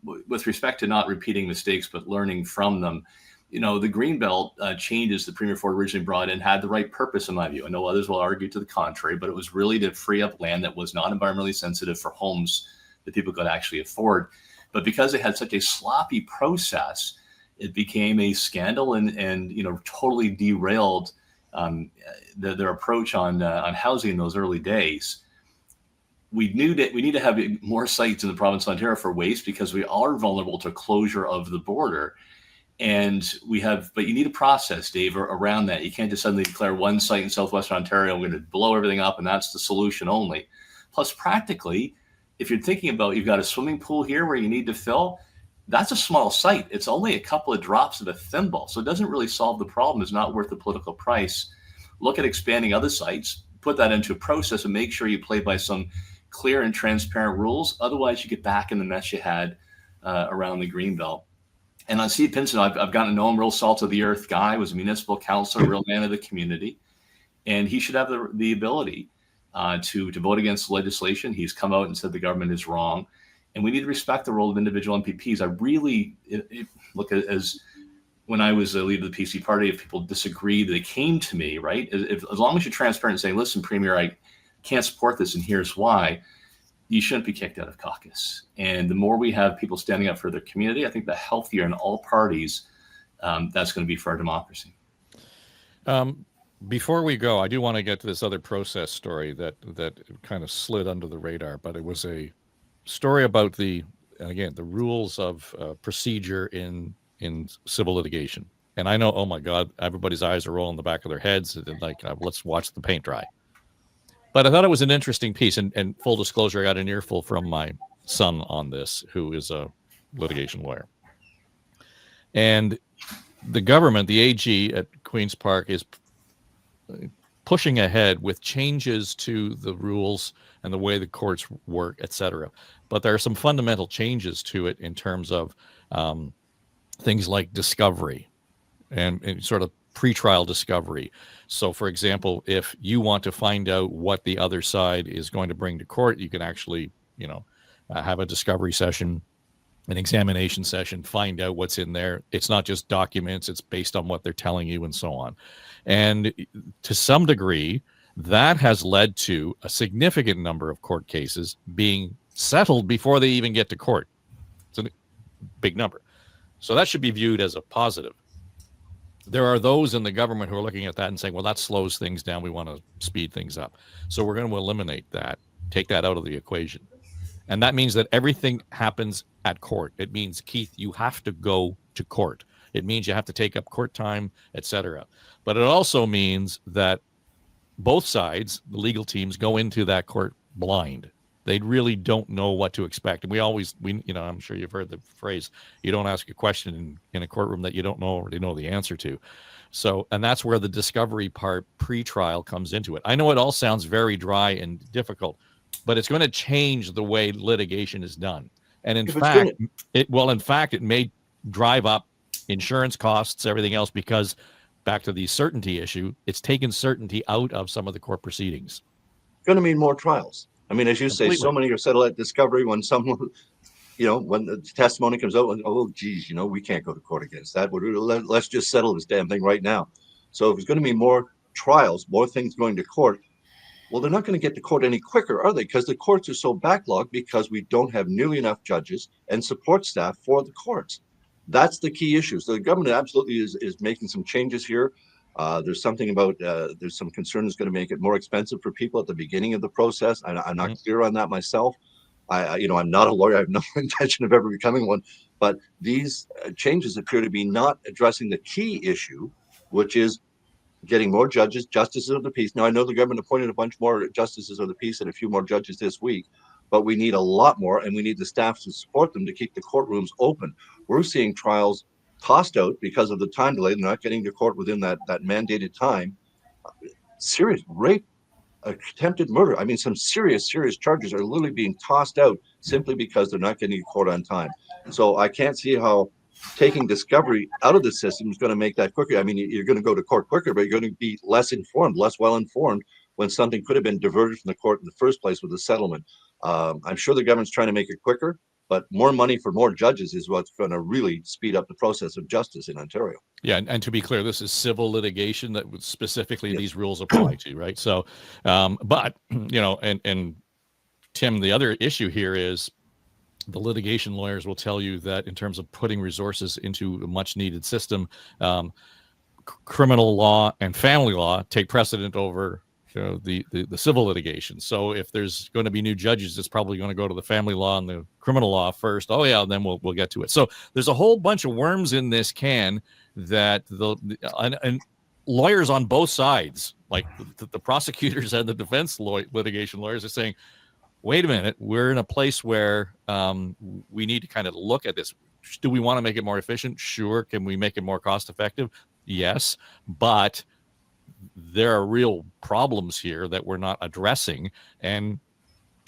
With respect to not repeating mistakes, but learning from them, the Greenbelt changes that Premier Ford originally brought in had the right purpose, in my view. I know others will argue to the contrary, but it was really to free up land that was not environmentally sensitive for homes that people could actually afford. But because they had such a sloppy process, it became a scandal and totally derailed their approach on housing in those early days. We need to have more sites in the province of Ontario for waste because we are vulnerable to closure of the border. But you need a process, Dave, around that. You can't just suddenly declare one site in Southwestern Ontario, we're going to blow everything up and that's the solution only. Plus, practically, if you're thinking about you've got a swimming pool here where you need to fill, that's a small site. It's only a couple of drops of a thimble. So it doesn't really solve the problem. It's not worth the political price. Look at expanding other sites, put that into a process and make sure you play by some clear and transparent rules. Otherwise, you get back in the mess you had around the Greenbelt. And on Steve Pinson, I've gotten to know him, real salt of the earth guy, was a municipal councilor, real man of the community. And he should have the ability to vote against legislation. He's come out and said the government is wrong. And we need to respect the role of individual MPPs. I really look at as when I was a leader of the PC party, if people disagreed, they came to me, right? As long as you're transparent and say, listen, Premier, I can't support this and here's why, you shouldn't be kicked out of caucus. And the more we have people standing up for their community, I think the healthier in all parties that's going to be for our democracy. Before we go, I do want to get to this other process story that kind of slid under the radar, but it was a story about the rules of procedure in civil litigation. And I know, oh my God, everybody's eyes are rolling the back of their heads. And like, let's watch the paint dry. But I thought it was an interesting piece. And full disclosure, I got an earful from my son on this, who is a litigation lawyer. And the government, the AG at Queen's Park, is pushing ahead with changes to the rules and the way the courts work, et cetera. But there are some fundamental changes to it in terms of things like discovery and sort of pretrial discovery. So, for example, if you want to find out what the other side is going to bring to court, you can actually, have a discovery session, an examination session, find out what's in there. It's not just documents, it's based on what they're telling you and so on. And to some degree, that has led to a significant number of court cases being settled before they even get to court. It's a big number. So that should be viewed as a positive. There are those in the government who are looking at that and saying, well, that slows things down. We want to speed things up. So we're going to eliminate that, take that out of the equation. And that means that everything happens at court. It means, Keith, you have to go to court. It means you have to take up court time, etc. But it also means that both sides, the legal teams, go into that court blind. They really don't know what to expect. And I'm sure you've heard the phrase, you don't ask a question in a courtroom that you don't already know the answer to. So, and that's where the discovery part, pre-trial, comes into it. I know it all sounds very dry and difficult, but it's going to change the way litigation is done. And in fact, it may drive up insurance costs, everything else, because back to the certainty issue, it's taken certainty out of some of the court proceedings. It's going to mean more trials. I mean, as you Completely. say, so many are settled at discovery when someone, when the testimony comes out, and, oh, geez, we can't go to court against that. Let's just settle this damn thing right now. So if it's going to be more trials, more things going to court, well, they're not going to get to court any quicker, are they? Because the courts are so backlogged because we don't have nearly enough judges and support staff for the courts. That's the key issue. So the government absolutely is making some changes here. There's something about there's some concern is going to make it more expensive for people at the beginning of the process. I'm not clear on that myself. I'm not a lawyer. I have no intention of ever becoming one. But these changes appear to be not addressing the key issue, which is getting more judges, justices of the peace. Now, I know the government appointed a bunch more justices of the peace and a few more judges this week, but we need a lot more, and we need the staff to support them to keep the courtrooms open. We're seeing trials tossed out because of the time delay. They're not getting to court within that mandated time. Serious rape, attempted murder. I mean, some serious charges are literally being tossed out simply because they're not getting to court on time. So I can't see how taking discovery out of the system is going to make that quicker. I mean, you're going to go to court quicker, but you're going to be less informed, less well-informed when something could have been diverted from the court in the first place with a settlement. I'm sure the government's trying to make it quicker, but more money for more judges is what's going to really speed up the process of justice in Ontario. Yeah, and to be clear, this is civil litigation that would specifically these rules apply to, right? So, but and Tim, the other issue here is the litigation lawyers will tell you that in terms of putting resources into a much needed system, criminal law and family law take precedent over the civil litigation. So if there's going to be new judges, it's probably going to go to the family law and the criminal law first. Oh yeah, then we'll get to it. So there's a whole bunch of worms in this can that and lawyers on both sides, like the prosecutors and the defense litigation lawyers, are saying, wait a minute, we're in a place where we need to kind of look at this. Do we want to make it more efficient? Sure. Can we make it more cost effective? Yes. But there are real problems here that we're not addressing. And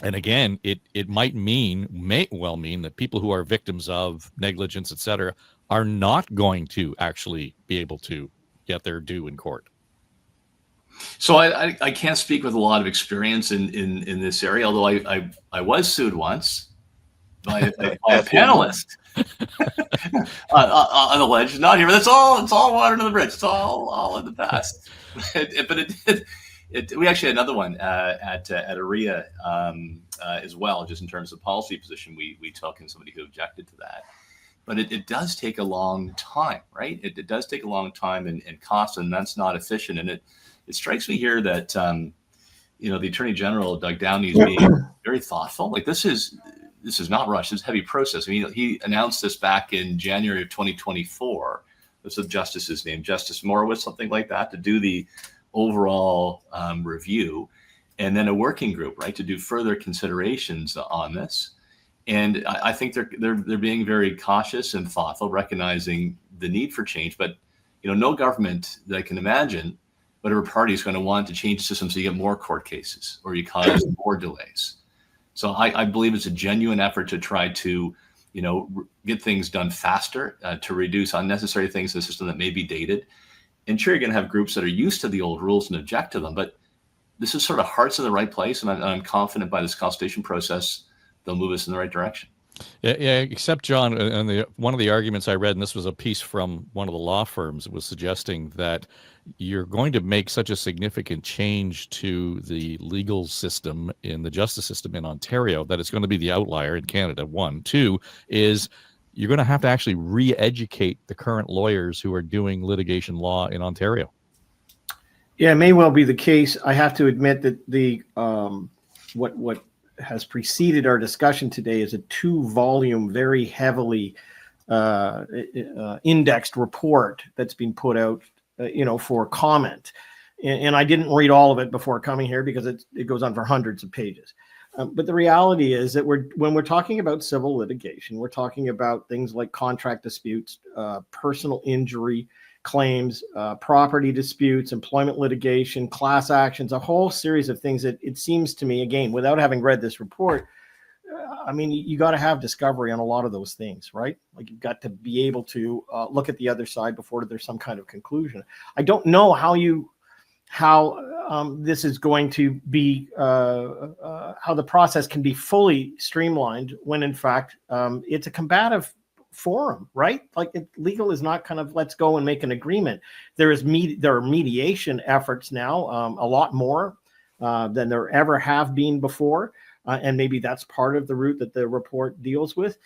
again, it may well mean that people who are victims of negligence, et cetera, are not going to actually be able to get their due in court. So I can't speak with a lot of experience in this area, although I was sued once by a panelist on the ledge. Not here, but it's all water under the bridge. It's all in the past. We actually had another one at AREA as well, just in terms of policy position we took, and somebody who objected to that. But it does take a long time, right? It does take a long time and cost, and that's not efficient. And it strikes me here that the Attorney General, Doug Downey, is being very thoughtful. Like this is not rushed. This is heavy process. I mean, he announced this back in January of 2024. There's a justice's name, Justice Morowitz, something like that, to do the overall review, and then a working group, right, to do further considerations on this. And I think they're being very cautious and thoughtful, recognizing the need for change. But no government that I can imagine, whatever party, is going to want to change the system so you get more court cases or you cause more delays. So I believe it's a genuine effort to try to get things done faster, to reduce unnecessary things in the system that may be dated. And sure, you're going to have groups that are used to the old rules and object to them, but this is sort of hearts in the right place, and I'm confident by this consultation process, they'll move us in the right direction. Yeah, except John, and one of the arguments I read, and this was a piece from one of the law firms, was suggesting that you're going to make such a significant change to the legal system in the justice system in Ontario that it's going to be the outlier in Canada. One. Two is you're going to have to actually re-educate the current lawyers who are doing litigation law in Ontario. Yeah, it may well be the case. I have to admit that the what has preceded our discussion today is a 2-volume, very heavily indexed report that's been put out, for comment. And I didn't read all of it before coming here because it goes on for hundreds of pages. But the reality is that when we're talking about civil litigation, we're talking about things like contract disputes, personal injury claims, property disputes, employment litigation, class actions, a whole series of things that it seems to me, again, without having read this report, I mean, you got to have discovery on a lot of those things, right? Like you've got to be able to look at the other side before there's some kind of conclusion. I don't know how this is going to be, how the process can be fully streamlined when in fact it's a combative forum, right? Like legal is not kind of let's go and make an agreement. There are mediation efforts now, a lot more than there ever have been before, and maybe that's part of the route that the report deals with.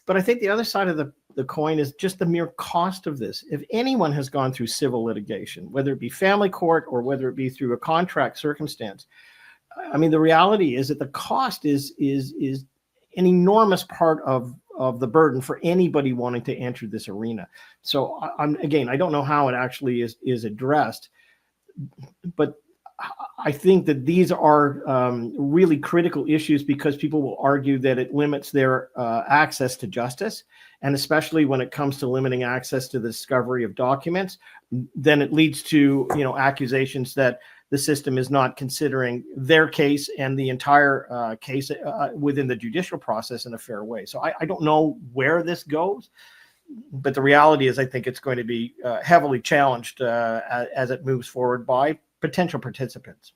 But I think the other side of the coin is just the mere cost of this. If anyone has gone through civil litigation, whether it be family court or whether it be through a contract circumstance, I mean, the reality is that the cost is an enormous part of the burden for anybody wanting to enter this arena. So I don't know how it actually is addressed, but I think that these are really critical issues because people will argue that it limits their access to justice. And especially when it comes to limiting access to the discovery of documents, then it leads to, accusations that the system is not considering their case and the entire case within the judicial process in a fair way. So I don't know where this goes, but the reality is I think it's going to be heavily challenged as it moves forward by potential participants.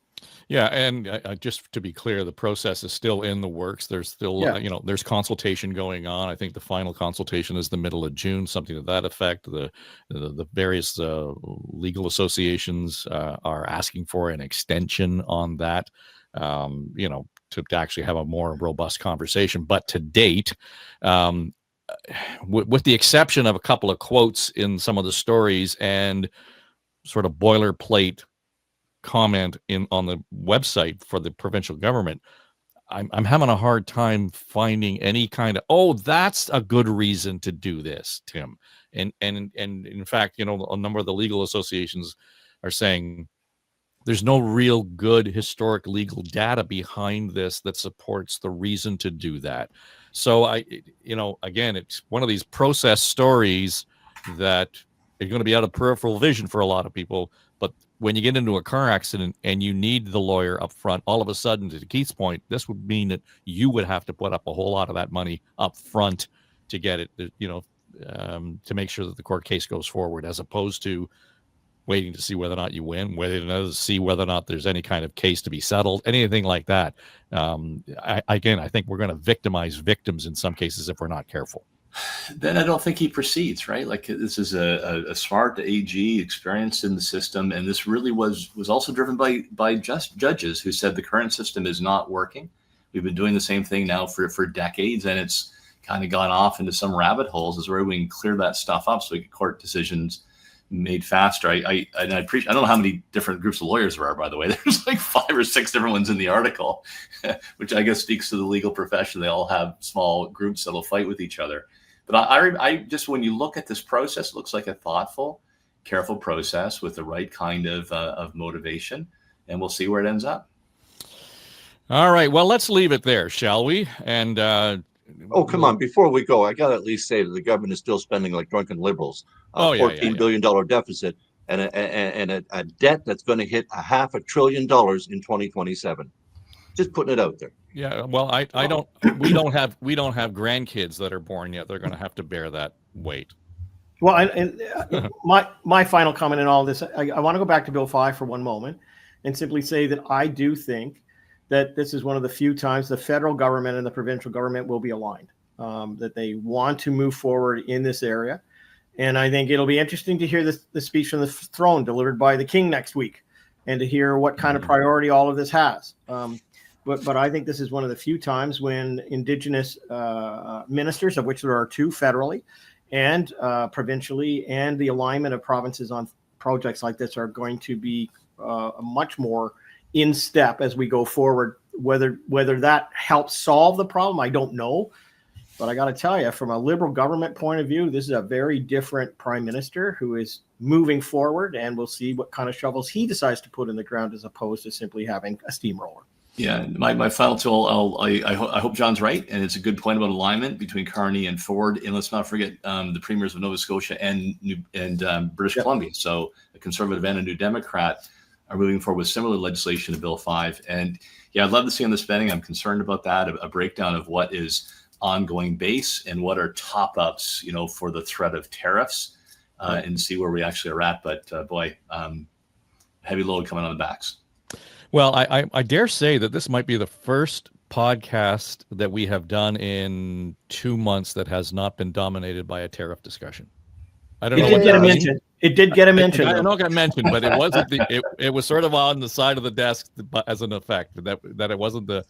Yeah, and just to be clear, the process is still in the works. There's still, there's consultation going on. I think the final consultation is the middle of June, something to that effect. The various legal associations are asking for an extension on that, to actually have a more robust conversation. But to date, with the exception of a couple of quotes in some of the stories and sort of boilerplate comment on the website for the provincial government, I'm having a hard time finding any kind of, that's a good reason to do this, Tim. And in fact, a number of the legal associations are saying there's no real good historic legal data behind this that supports the reason to do that. So again, it's one of these process stories that are going to be out of peripheral vision for a lot of people. But when you get into a car accident and you need the lawyer up front, all of a sudden, to Keith's point, this would mean that you would have to put up a whole lot of that money up front to get it, to make sure that the court case goes forward, as opposed to waiting to see whether or not you win, waiting to see whether or not there's any kind of case to be settled, anything like that. I think we're going to victimize victims in some cases if we're not careful. Then I don't think he proceeds, right? Like this is a smart AG, experienced in the system, and this really was also driven by just judges who said the current system is not working. We've been doing the same thing now for decades, and it's kind of gone off into some rabbit holes. Is where we can clear that stuff up so we get court decisions made faster. I appreciate. I don't know how many different groups of lawyers there are, by the way. There's like 5 or 6 different ones in the article, which I guess speaks to the legal profession. They all have small groups that'll fight with each other. But I just, when you look at this process, it looks like a thoughtful, careful process with the right kind of motivation, and we'll see where it ends up. All right. Well, let's leave it there, shall we? And come on! Before we go, I got to at least say that the government is still spending like drunken liberals. $14 billion deficit and a debt that's going to hit $500 billion in 2027. Just putting it out there. Yeah, well, we don't have grandkids that are born yet. They're going to have to bear that weight. Well, my final comment in all this, I want to go back to Bill 5 for one moment and simply say that I do think that this is one of the few times the federal government and the provincial government will be aligned, that they want to move forward in this area. And I think it'll be interesting to hear the speech from the throne delivered by the king next week and to hear what kind of priority all of this has. But I think this is one of the few times when Indigenous ministers, of which there are 2 federally and provincially, and the alignment of provinces on projects like this are going to be much more in step as we go forward. Whether that helps solve the problem, I don't know. But I got to tell you, from a Liberal government point of view, this is a very different prime minister who is moving forward, and we'll see what kind of shovels he decides to put in the ground as opposed to simply having a steamroller. Yeah, my final tool, I hope John's right, and it's a good point about alignment between Carney and Ford. And let's not forget the premiers of Nova Scotia and British Columbia. So a Conservative and a New Democrat are moving forward with similar legislation to Bill 5. And yeah, I'd love to see on the spending. I'm concerned about that, a breakdown of what is ongoing base and what are top-ups, for the threat of tariffs, and see where we actually are at. But boy, heavy load coming on the backs. Well, I dare say that this might be the first podcast that we have done in 2 months that has not been dominated by a tariff discussion. I don't know. It did get a mention. It did get a mention. I know it got mentioned, but it wasn't. It was sort of on the side of the desk as an effect that it wasn't the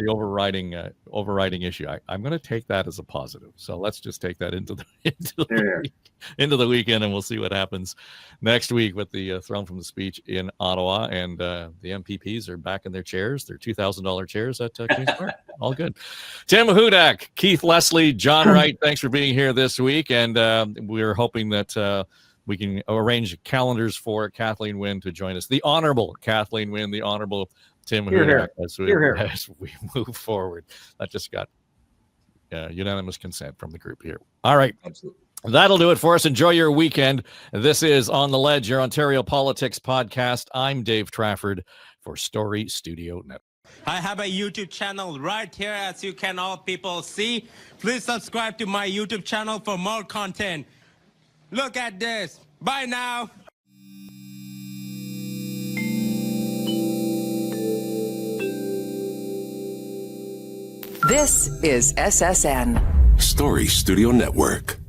overriding issue. I'm going to take that as a positive. So let's just take that into the weekend, and we'll see what happens next week with the thrown from the speech in Ottawa, and the MPPs are back in their chairs, their $2,000 chairs at Queen's Park. All good. Tim Hudak, Keith Leslie, John Wright, thanks for being here this week, and we're hoping that we can arrange calendars for Kathleen Wynne to join us. The Honourable Kathleen Wynne, the Honourable Tim Hudak, as we move forward. That just got unanimous consent from the group here. All right. Absolutely. That'll do it for us. Enjoy your weekend. This is On the Ledge, your Ontario Politics podcast. I'm Dave Trafford for Story Studio Network. I have a YouTube channel right here, as you can all people see. Please subscribe to my YouTube channel for more content. Look at this. Bye now. This is SSN. Story Studio Network.